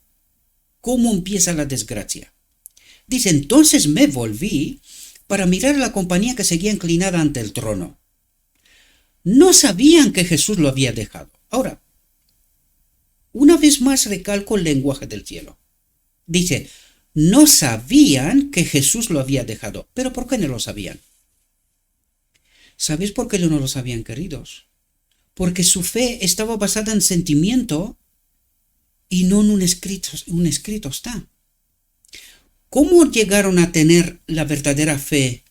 S1: cómo empieza la desgracia. Dice, entonces me volví para mirar a la compañía que seguía inclinada ante el trono. No sabían que Jesús lo había dejado. Ahora, una vez más recalco el lenguaje del cielo. Dice, no sabían que Jesús lo había dejado. ¿Pero por qué no lo sabían? ¿Sabéis por qué no lo sabían, queridos? Porque su fe estaba basada en sentimiento y no en un escrito está. ¿Cómo llegaron a tener la verdadera fe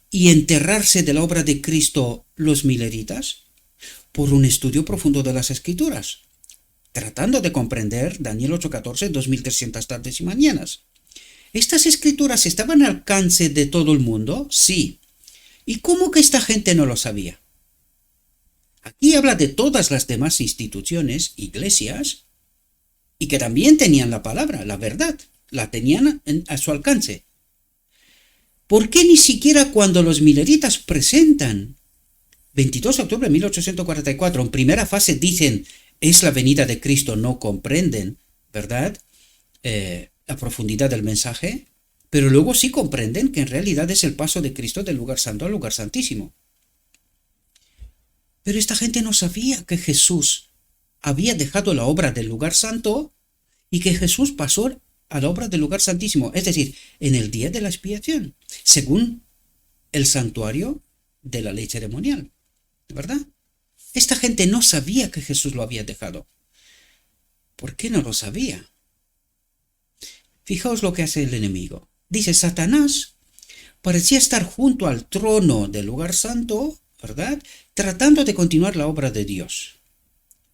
S1: y enterrarse de la obra de Cristo los mileritas? Por un estudio profundo de las Escrituras, tratando de comprender Daniel 8:14, 2300 tardes y mañanas. ¿Estas escrituras estaban al alcance de todo el mundo? Sí. ¿Y cómo que esta gente no lo sabía? Aquí habla de todas las demás instituciones, iglesias, y que también tenían la palabra, la verdad, la tenían a su alcance. ¿Por qué ni siquiera cuando los mileritas presentan 22 de octubre de 1844, en primera fase dicen, es la venida de Cristo, no comprenden, ¿verdad?, la profundidad del mensaje, pero luego sí comprenden que en realidad es el paso de Cristo del lugar santo al lugar santísimo. Pero esta gente no sabía que Jesús había dejado la obra del lugar santo y que Jesús pasó a la obra del lugar santísimo, es decir, en el día de la expiación, según el santuario de la ley ceremonial, ¿verdad? Esta gente no sabía que Jesús lo había dejado. ¿Por qué no lo sabía? Fijaos lo que hace el enemigo. Dice, Satanás parecía estar junto al trono del lugar santo, ¿verdad?, tratando de continuar la obra de Dios.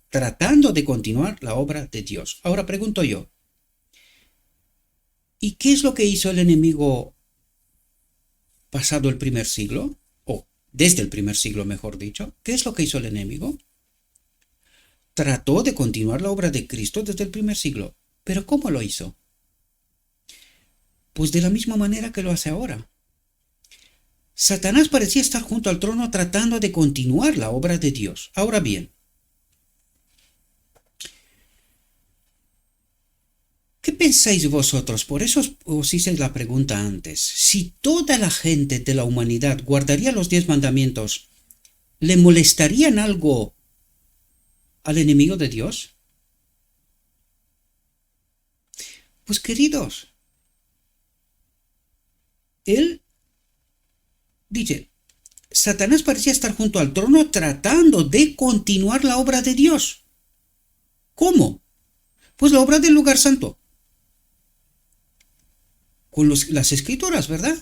S1: Tratando de continuar la obra de Dios. Ahora pregunto yo, ¿y qué es lo que hizo el enemigo pasado el primer siglo? O desde el primer siglo, mejor dicho. ¿Qué es lo que hizo el enemigo? Trató de continuar la obra de Cristo desde el primer siglo. ¿Pero cómo lo hizo? Pues de la misma manera que lo hace ahora. Satanás parecía estar junto al trono tratando de continuar la obra de Dios. Ahora bien, ¿qué pensáis vosotros? Por eso os hice la pregunta antes. Si toda la gente de la humanidad guardaría los 10 mandamientos, ¿le molestarían algo al enemigo de Dios? Pues queridos, él dice, Satanás parecía estar junto al trono tratando de continuar la obra de Dios. ¿Cómo? Pues la obra del lugar santo. Con las escrituras, ¿verdad?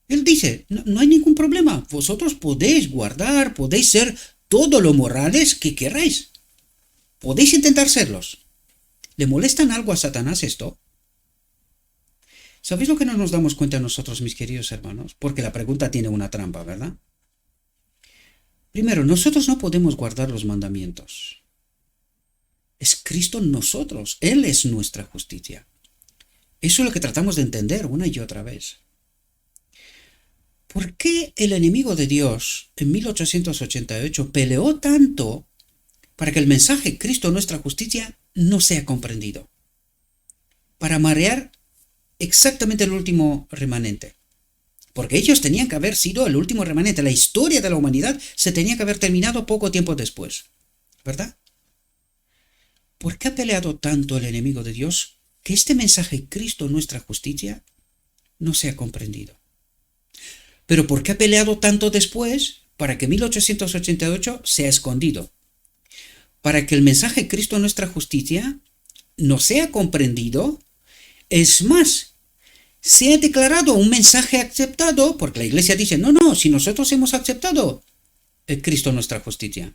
S1: Él dice, no hay ningún problema. Vosotros podéis guardar, podéis ser todo lo morales que queráis. Podéis intentar serlos. ¿Le molestan algo a Satanás esto? ¿Sabéis lo que no nos damos cuenta nosotros, mis queridos hermanos? Porque la pregunta tiene una trampa, ¿verdad? Primero, nosotros no podemos guardar los mandamientos. Es Cristo en nosotros. Él es nuestra justicia. Eso es lo que tratamos de entender una y otra vez. ¿Por qué el enemigo de Dios en 1888 peleó tanto para que el mensaje Cristo nuestra justicia no sea comprendido? Para marear exactamente el último remanente. Porque ellos tenían que haber sido el último remanente. La historia de la humanidad se tenía que haber terminado poco tiempo después. ¿Verdad? ¿Por qué ha peleado tanto el enemigo de Dios que este mensaje Cristo nuestra justicia no sea comprendido? Pero ¿por qué ha peleado tanto después para que 1888 sea escondido? Para que el mensaje Cristo nuestra justicia no sea comprendido, es más, sea declarado un mensaje aceptado, porque la iglesia dice, no, no, si nosotros hemos aceptado Cristo nuestra justicia.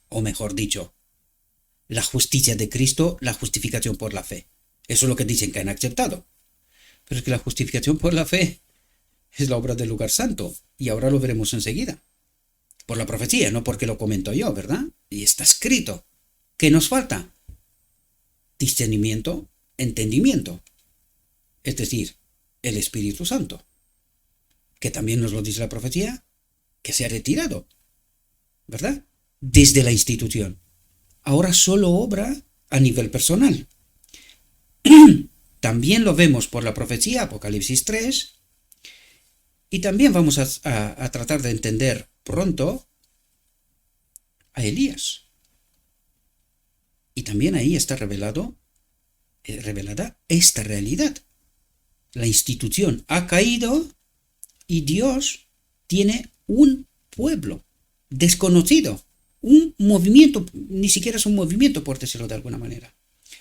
S1: O mejor dicho, la justicia de Cristo, la justificación por la fe. Eso es lo que dicen que han aceptado. Pero es que la justificación por la fe es la obra del lugar santo, y ahora lo veremos enseguida. Por la profecía, no porque lo comento yo, ¿verdad? Y está escrito. ¿Qué nos falta? Discernimiento, entendimiento. Es decir, el Espíritu Santo, que también nos lo dice la profecía, que se ha retirado, ¿verdad? Desde la institución. Ahora solo obra a nivel personal. También lo vemos por la profecía, Apocalipsis 3, y también vamos a tratar de entender pronto a Elías. Y también ahí está revelada esta realidad. La institución ha caído y Dios tiene un pueblo desconocido, un movimiento, ni siquiera es un movimiento, por decirlo de alguna manera.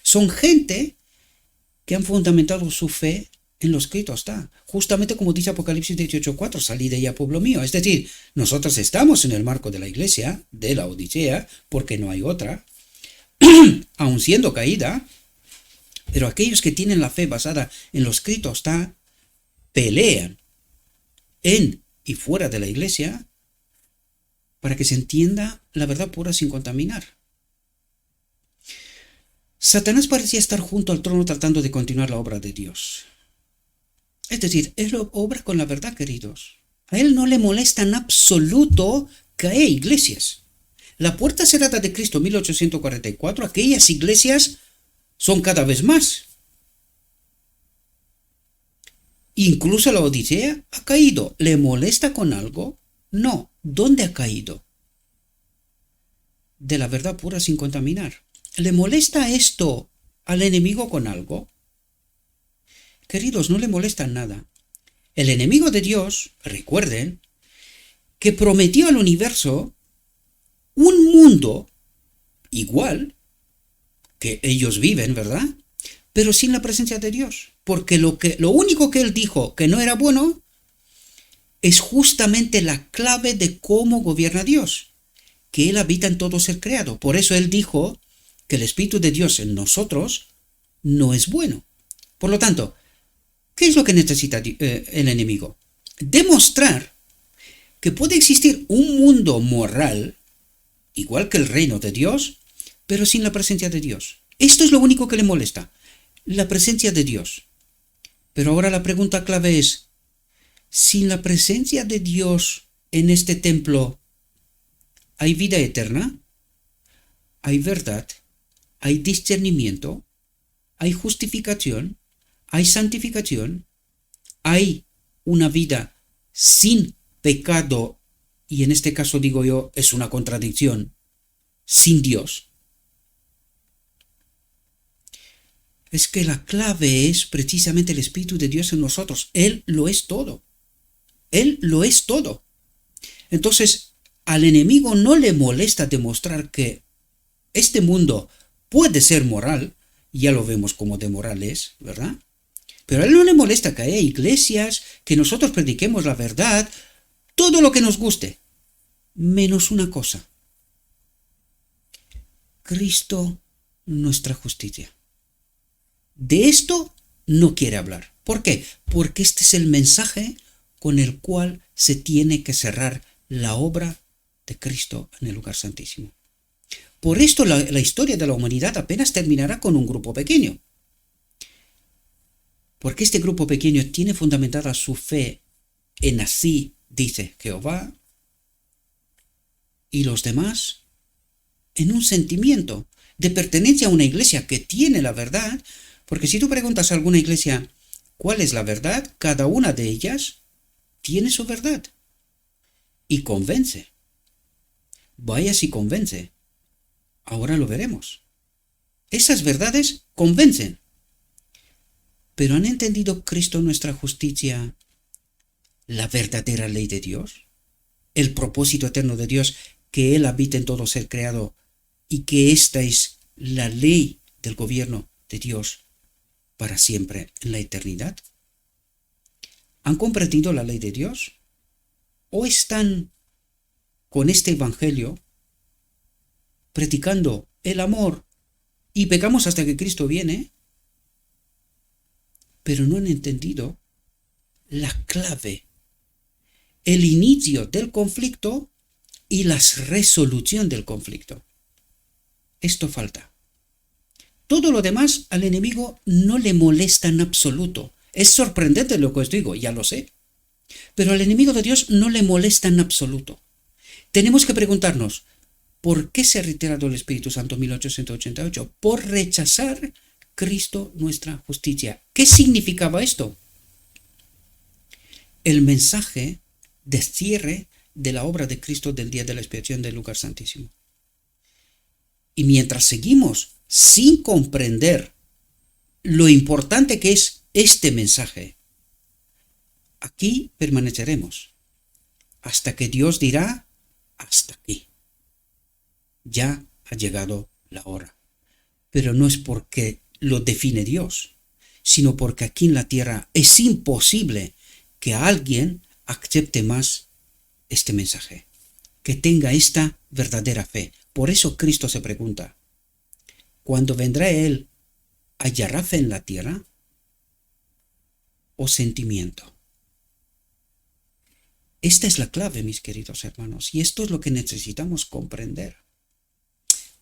S1: Son gente que han fundamentado su fe en lo escrito está. Justamente como dice Apocalipsis 18:4, salid de ella, pueblo mío. Es decir, nosotros estamos en el marco de la iglesia, de la Odisea, porque no hay otra, aun siendo caída, pero aquellos que tienen la fe basada en lo escrito está, pelean en y fuera de la iglesia para que se entienda la verdad pura sin contaminar. Satanás parecía estar junto al trono tratando de continuar la obra de Dios. Es decir, él obra con la verdad, queridos. A él no le molesta en absoluto que haya iglesias. La puerta cerrada de Cristo 1844, aquellas iglesias son cada vez más. Incluso la Odisea ha caído. ¿Le molesta con algo? No. ¿Dónde ha caído? De la verdad pura sin contaminar. ¿Le molesta esto al enemigo con algo? Queridos, no le molesta nada. El enemigo de Dios, recuerden, que prometió al universo un mundo igual que ellos viven, ¿verdad? Pero sin la presencia de Dios. Porque lo único que él dijo que no era bueno es justamente la clave de cómo gobierna Dios, que él habita en todo ser creado. Por eso él dijo que el Espíritu de Dios en nosotros no es bueno. Por lo tanto, ¿qué es lo que necesita el enemigo? Demostrar que puede existir un mundo moral, igual que el reino de Dios, pero sin la presencia de Dios. Esto es lo único que le molesta, la presencia de Dios. Pero ahora la pregunta clave es, ¿sin la presencia de Dios en este templo hay vida eterna? ¿Hay verdad? ¿Hay discernimiento? ¿Hay justificación? ¿Hay santificación? ¿Hay una vida sin pecado? Y en este caso digo yo, es una contradicción, sin Dios. Es que la clave es precisamente el Espíritu de Dios en nosotros. Él lo es todo. Él lo es todo. Entonces, al enemigo no le molesta demostrar que este mundo puede ser moral, ya lo vemos como de moral es, ¿verdad? Pero a él no le molesta que haya iglesias, que nosotros prediquemos la verdad, todo lo que nos guste, menos una cosa: Cristo, nuestra justicia. De esto no quiere hablar. ¿Por qué? Porque este es el mensaje con el cual se tiene que cerrar la obra de Cristo en el lugar santísimo. Por esto la historia de la humanidad apenas terminará con un grupo pequeño. Porque este grupo pequeño tiene fundamentada su fe en así dice Jehová, y los demás en un sentimiento de pertenencia a una iglesia que tiene la verdad. Porque si tú preguntas a alguna iglesia cuál es la verdad, cada una de ellas tiene su verdad y convence. Vaya si convence. Ahora lo veremos. Esas verdades convencen. Pero ¿han entendido Cristo nuestra justicia, la verdadera ley de Dios? El propósito eterno de Dios, que Él habita en todo ser creado y que esta es la ley del gobierno de Dios para siempre en la eternidad. ¿Han comprendido la ley de Dios? ¿O están con este evangelio predicando el amor y pecamos hasta que Cristo viene, pero no han entendido la clave, el inicio del conflicto y la resolución del conflicto? Esto falta. Todo lo demás al enemigo no le molesta en absoluto. Es sorprendente lo que os digo, ya lo sé. Pero al enemigo de Dios no le molesta en absoluto. Tenemos que preguntarnos, ¿por qué se ha retirado el Espíritu Santo en 1888? Por rechazar Cristo nuestra justicia. ¿Qué significaba esto? El mensaje de cierre de la obra de Cristo del día de la expiación del lugar santísimo. Y mientras seguimos sin comprender lo importante que es este mensaje, aquí permaneceremos hasta que Dios dirá: hasta aquí. Ya ha llegado la hora. Pero no es porque lo define Dios, sino porque aquí en la tierra es imposible que alguien acepte más este mensaje, que tenga esta verdadera fe. Por eso Cristo se pregunta: ¿cuándo vendrá Él, hallará fe en la tierra o sentimiento? Esta es la clave, mis queridos hermanos, y esto es lo que necesitamos comprender.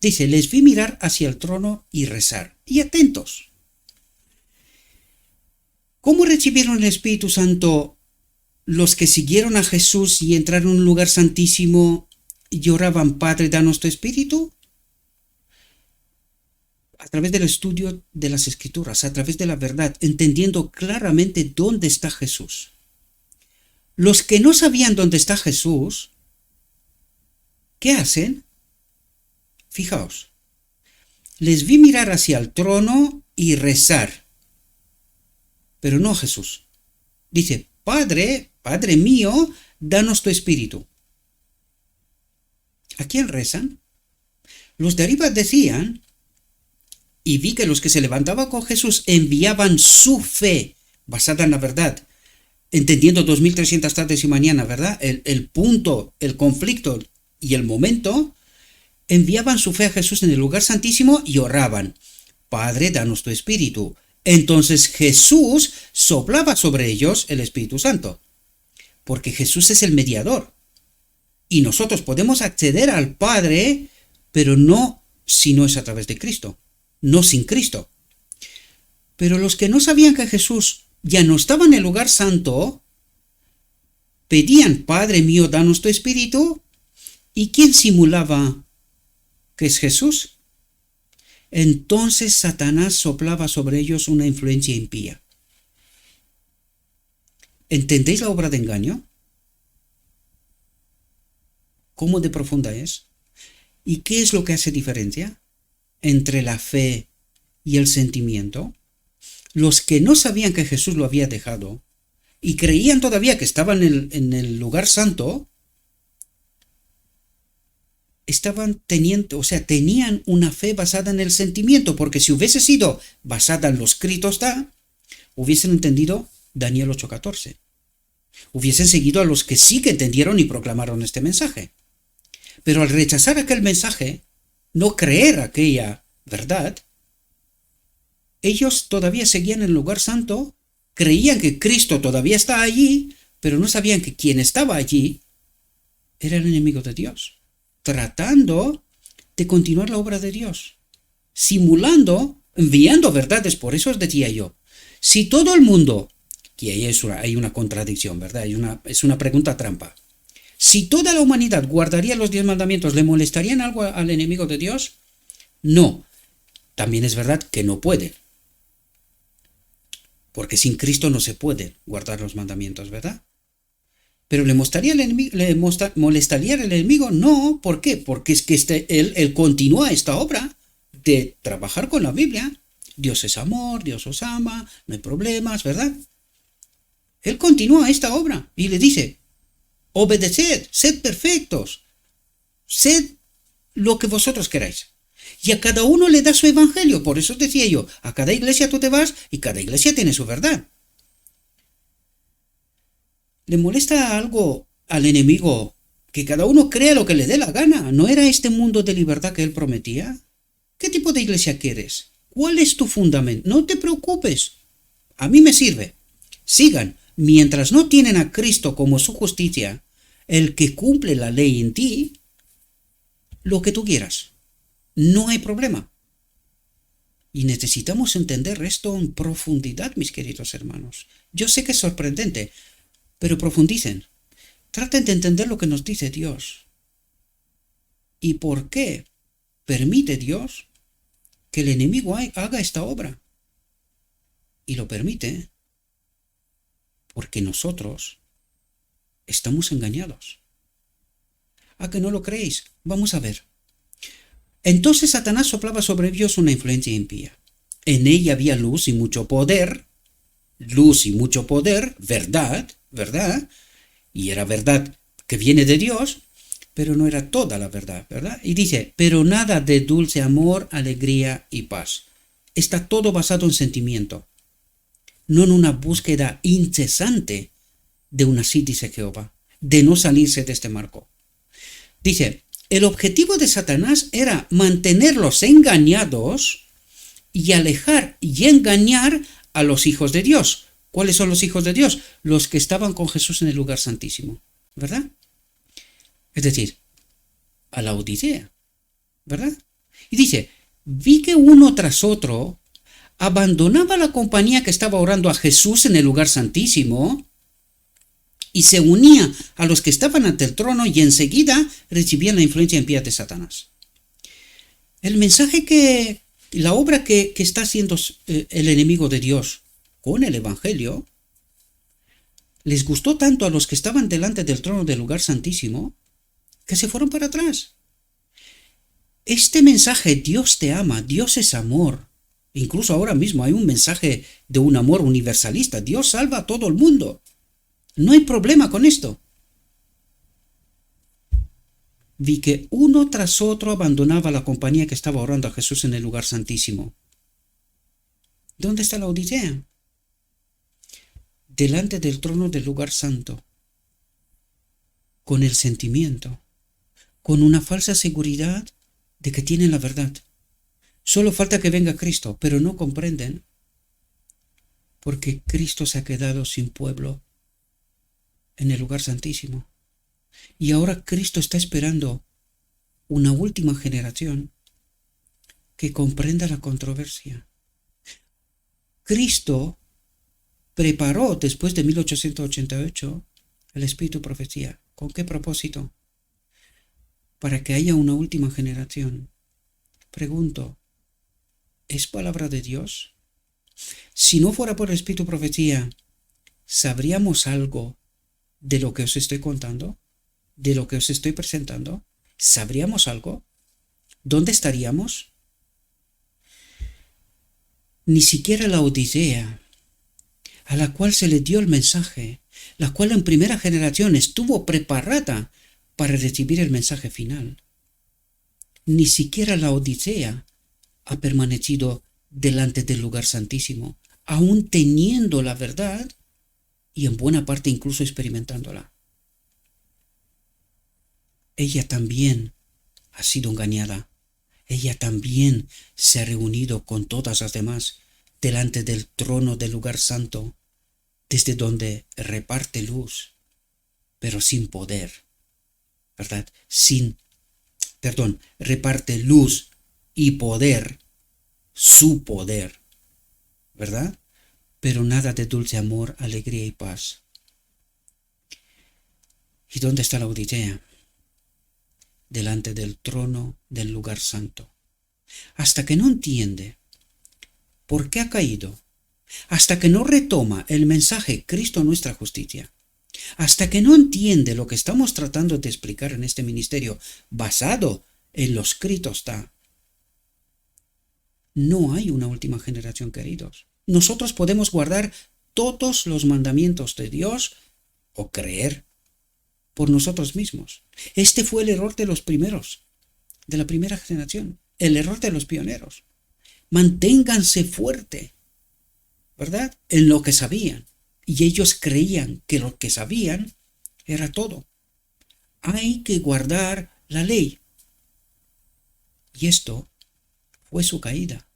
S1: Dice: les vi mirar hacia el trono y rezar. Y atentos. ¿Cómo recibieron el Espíritu Santo los que siguieron a Jesús y entraron en un lugar santísimo y oraban: Padre, danos tu Espíritu? A través del estudio de las Escrituras, a través de la verdad, entendiendo claramente dónde está Jesús. Los que no sabían dónde está Jesús, ¿qué hacen? Fijaos, les vi mirar hacia el trono y rezar, pero no a Jesús. Dice: Padre, Padre mío, danos tu Espíritu. ¿A quién rezan? Los de arriba decían, y vi que los que se levantaban con Jesús enviaban su fe basada en la verdad, entendiendo 2300 tardes y mañana, ¿verdad? El punto, el conflicto y el momento. Enviaban su fe a Jesús en el lugar santísimo y oraban: Padre, danos tu Espíritu. Entonces Jesús soplaba sobre ellos el Espíritu Santo, porque Jesús es el mediador. Y nosotros podemos acceder al Padre, pero no si no es a través de Cristo, no sin Cristo. Pero los que no sabían que Jesús ya no estaba en el lugar santo, pedían: Padre mío, danos tu Espíritu. ¿Y quién simulaba que es Jesús? Entonces Satanás soplaba sobre ellos una influencia impía. ¿Entendéis la obra de engaño? ¿Cómo de profunda es? ¿Y qué es lo que hace diferencia entre la fe y el sentimiento? Los que no sabían que Jesús lo había dejado y creían todavía que estaba en el lugar santo, tenían una fe basada en el sentimiento, porque si hubiese sido basada en lo escrito está, hubiesen entendido Daniel 8:14. Hubiesen seguido a los que sí que entendieron y proclamaron este mensaje. Pero al rechazar aquel mensaje, no creer aquella verdad, ellos todavía seguían en el lugar santo, creían que Cristo todavía está allí, pero no sabían que quien estaba allí era el enemigo de Dios, tratando de continuar la obra de Dios, simulando, enviando verdades. Por eso os decía yo, si todo el mundo, y ahí hay una contradicción, ¿verdad? Es una pregunta trampa. Si toda la humanidad guardaría los 10 mandamientos, ¿le molestarían algo al enemigo de Dios? No. También es verdad que no puede, porque sin Cristo no se puede guardar los mandamientos, ¿verdad? Pero ¿le molestaría molestaría al enemigo? No, ¿por qué? Porque es que él continúa esta obra de trabajar con la Biblia. Dios es amor, Dios os ama, no hay problemas, ¿verdad? Él continúa esta obra y le dice, obedeced, sed perfectos, sed lo que vosotros queráis. Y a cada uno le da su evangelio. Por eso os decía yo, a cada iglesia tú te vas y cada iglesia tiene su verdad. ¿Le molesta algo al enemigo que cada uno crea lo que le dé la gana? ¿No era este mundo de libertad que él prometía? ¿Qué tipo de iglesia quieres? ¿Cuál es tu fundamento? No te preocupes. A mí me sirve. Sigan. Mientras no tienen a Cristo como su justicia, el que cumple la ley en ti, lo que tú quieras. No hay problema. Y necesitamos entender esto en profundidad, mis queridos hermanos. Yo sé que es sorprendente, pero profundicen. Traten de entender lo que nos dice Dios. ¿Y por qué permite Dios que el enemigo haga esta obra? Y lo permite porque nosotros estamos engañados. ¿A que no lo creéis? Vamos a ver. Entonces Satanás soplaba sobre ellos una influencia impía. En ella había luz y mucho poder, verdad, ¿verdad? Y era verdad que viene de Dios, pero no era toda la verdad, ¿verdad? Y dice, pero nada de dulce amor, alegría y paz. Está todo basado en sentimiento, no en una búsqueda incesante de una sí, dice Jehová, de no salirse de este marco. Dice, el objetivo de Satanás era mantenerlos engañados y alejar y engañar a los hijos de Dios. ¿Cuáles son los hijos de Dios? Los que estaban con Jesús en el lugar santísimo, ¿verdad? Es decir, a la Odisea, ¿verdad? Y dice, vi que uno tras otro abandonaba la compañía que estaba orando a Jesús en el lugar santísimo y se unía a los que estaban ante el trono y enseguida recibían la influencia impía de Satanás. El mensaje la obra que está haciendo el enemigo de Dios con el Evangelio, les gustó tanto a los que estaban delante del trono del lugar santísimo, que se fueron para atrás. Este mensaje, Dios te ama, Dios es amor. Incluso ahora mismo hay un mensaje de un amor universalista. Dios salva a todo el mundo. No hay problema con esto. Vi que uno tras otro abandonaba la compañía que estaba orando a Jesús en el lugar santísimo. ¿Dónde está la Odisea? Delante del trono del lugar santo, con el sentimiento, con una falsa seguridad de que tienen la verdad. Solo falta que venga Cristo, pero no comprenden, porque Cristo se ha quedado sin pueblo en el lugar santísimo. Y ahora Cristo está esperando una última generación que comprenda la controversia. Cristo preparó después de 1888 el Espíritu de Profecía. ¿Con qué propósito? Para que haya una última generación. Pregunto, ¿es palabra de Dios? Si no fuera por el Espíritu de Profecía, ¿sabríamos algo de lo que os estoy contando? ¿De lo que os estoy presentando? ¿Sabríamos algo? ¿Dónde estaríamos? Ni siquiera la Odisea, a la cual se le dio el mensaje, la cual en primera generación estuvo preparada para recibir el mensaje final. Ni siquiera la Odisea ha permanecido delante del lugar santísimo, aún teniendo la verdad y en buena parte incluso experimentándola. Ella también ha sido engañada. Ella también se ha reunido con todas las demás delante del trono del lugar santo, desde donde reparte luz, pero sin poder, ¿verdad? Reparte luz y poder, su poder, ¿verdad? Pero nada de dulce amor, alegría y paz. ¿Y dónde está la Odisea? Delante del trono del lugar santo. Hasta que no entiende por qué ha caído, hasta que no retoma el mensaje Cristo nuestra justicia, Hasta que no entiende lo que estamos tratando de explicar en este ministerio, basado en lo escrito está, no hay una última generación, queridos. Nosotros podemos guardar todos los mandamientos de Dios o creer por nosotros mismos. Este fue el error de los primeros, de la primera generación, el error de los pioneros. Manténganse fuerte, ¿verdad? En lo que sabían. Y ellos creían que lo que sabían era todo. Hay que guardar la ley. Y esto fue su caída.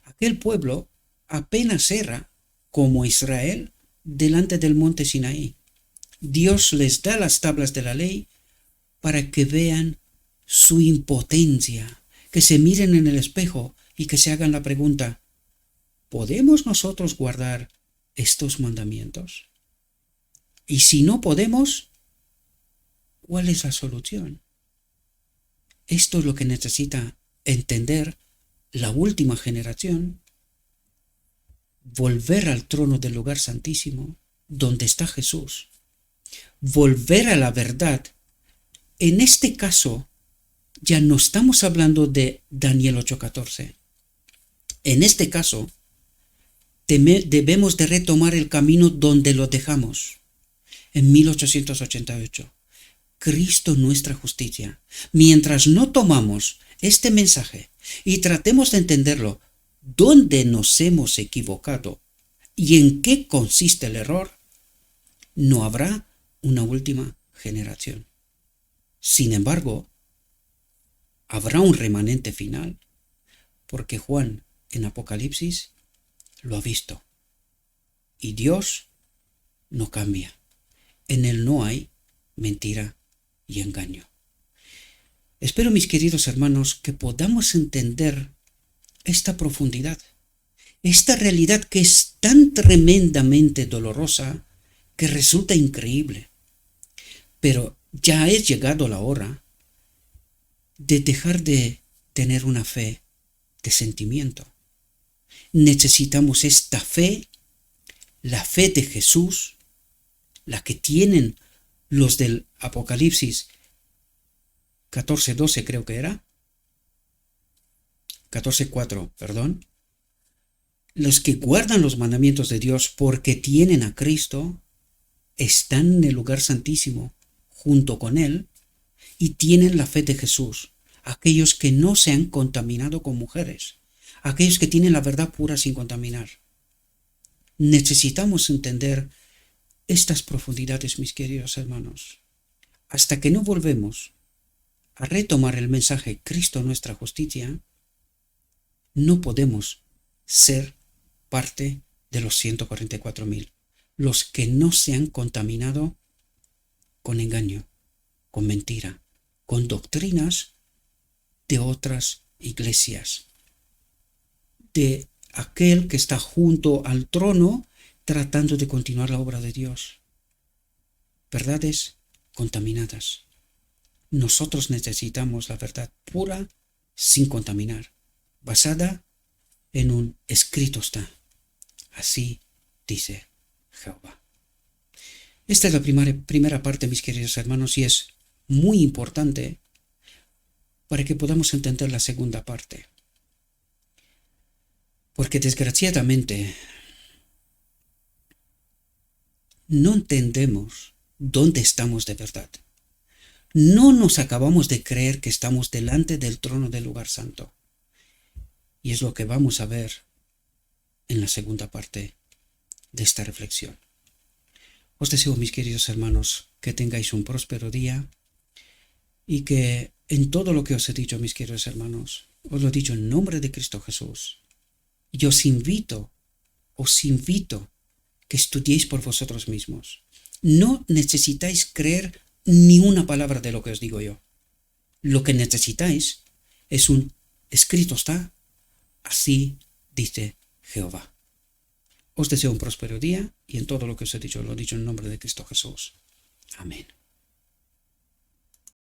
S1: Aquel pueblo apenas era como Israel delante del monte Sinaí. Dios les da las tablas de la ley para que vean su impotencia, que se miren en el espejo y que se hagan la pregunta, ¿podemos nosotros guardar estos mandamientos? Y si no podemos, ¿cuál es la solución? Esto es lo que necesita entender la última generación, volver al trono del lugar santísimo, donde está Jesús, volver a la verdad. En este caso, ya no estamos hablando de Daniel 8:14. En este caso, debemos de retomar el camino donde lo dejamos, en 1888. Cristo nuestra justicia. Mientras no tomamos este mensaje y tratemos de entenderlo, dónde nos hemos equivocado y en qué consiste el error, no habrá una última generación. Sin embargo, habrá un remanente final, porque Juan en Apocalipsis lo ha visto. Y Dios no cambia. En él no hay mentira y engaño. Espero, mis queridos hermanos, que podamos entender esta profundidad, esta realidad que es tan tremendamente dolorosa que resulta increíble. Pero ya es llegado la hora de dejar de tener una fe de sentimiento. Necesitamos esta fe, la fe de Jesús, la que tienen los del Apocalipsis 14:12 creo que era, 14:4, perdón, los que guardan los mandamientos de Dios porque tienen a Cristo, están en el lugar santísimo junto con Él y tienen la fe de Jesús, aquellos que no se han contaminado con mujeres, aquellos que tienen la verdad pura sin contaminar. Necesitamos entender estas profundidades, mis queridos hermanos. Hasta que no volvemos a retomar el mensaje Cristo nuestra justicia, no podemos ser parte de los 144,000, los que no se han contaminado con engaño, con mentira, con doctrinas de otras iglesias, de aquel que está junto al trono tratando de continuar la obra de Dios. Verdades contaminadas. Nosotros necesitamos la verdad pura, sin contaminar, basada en un escrito está. Así dice Jehová. Esta es la primera parte, mis queridos hermanos, y es muy importante para que podamos entender la segunda parte. Porque desgraciadamente no entendemos dónde estamos de verdad. No nos acabamos de creer que estamos delante del trono del lugar santo. Y es lo que vamos a ver en la segunda parte de esta reflexión. Os deseo, mis queridos hermanos, que tengáis un próspero día y que en todo lo que os he dicho, mis queridos hermanos, os lo he dicho en nombre de Cristo Jesús. Y os invito que estudiéis por vosotros mismos. No necesitáis creer ni una palabra de lo que os digo yo. Lo que necesitáis es un escrito está, así dice Jehová. Os deseo un próspero día y en todo lo que os he dicho, lo he dicho en nombre de Cristo Jesús. Amén.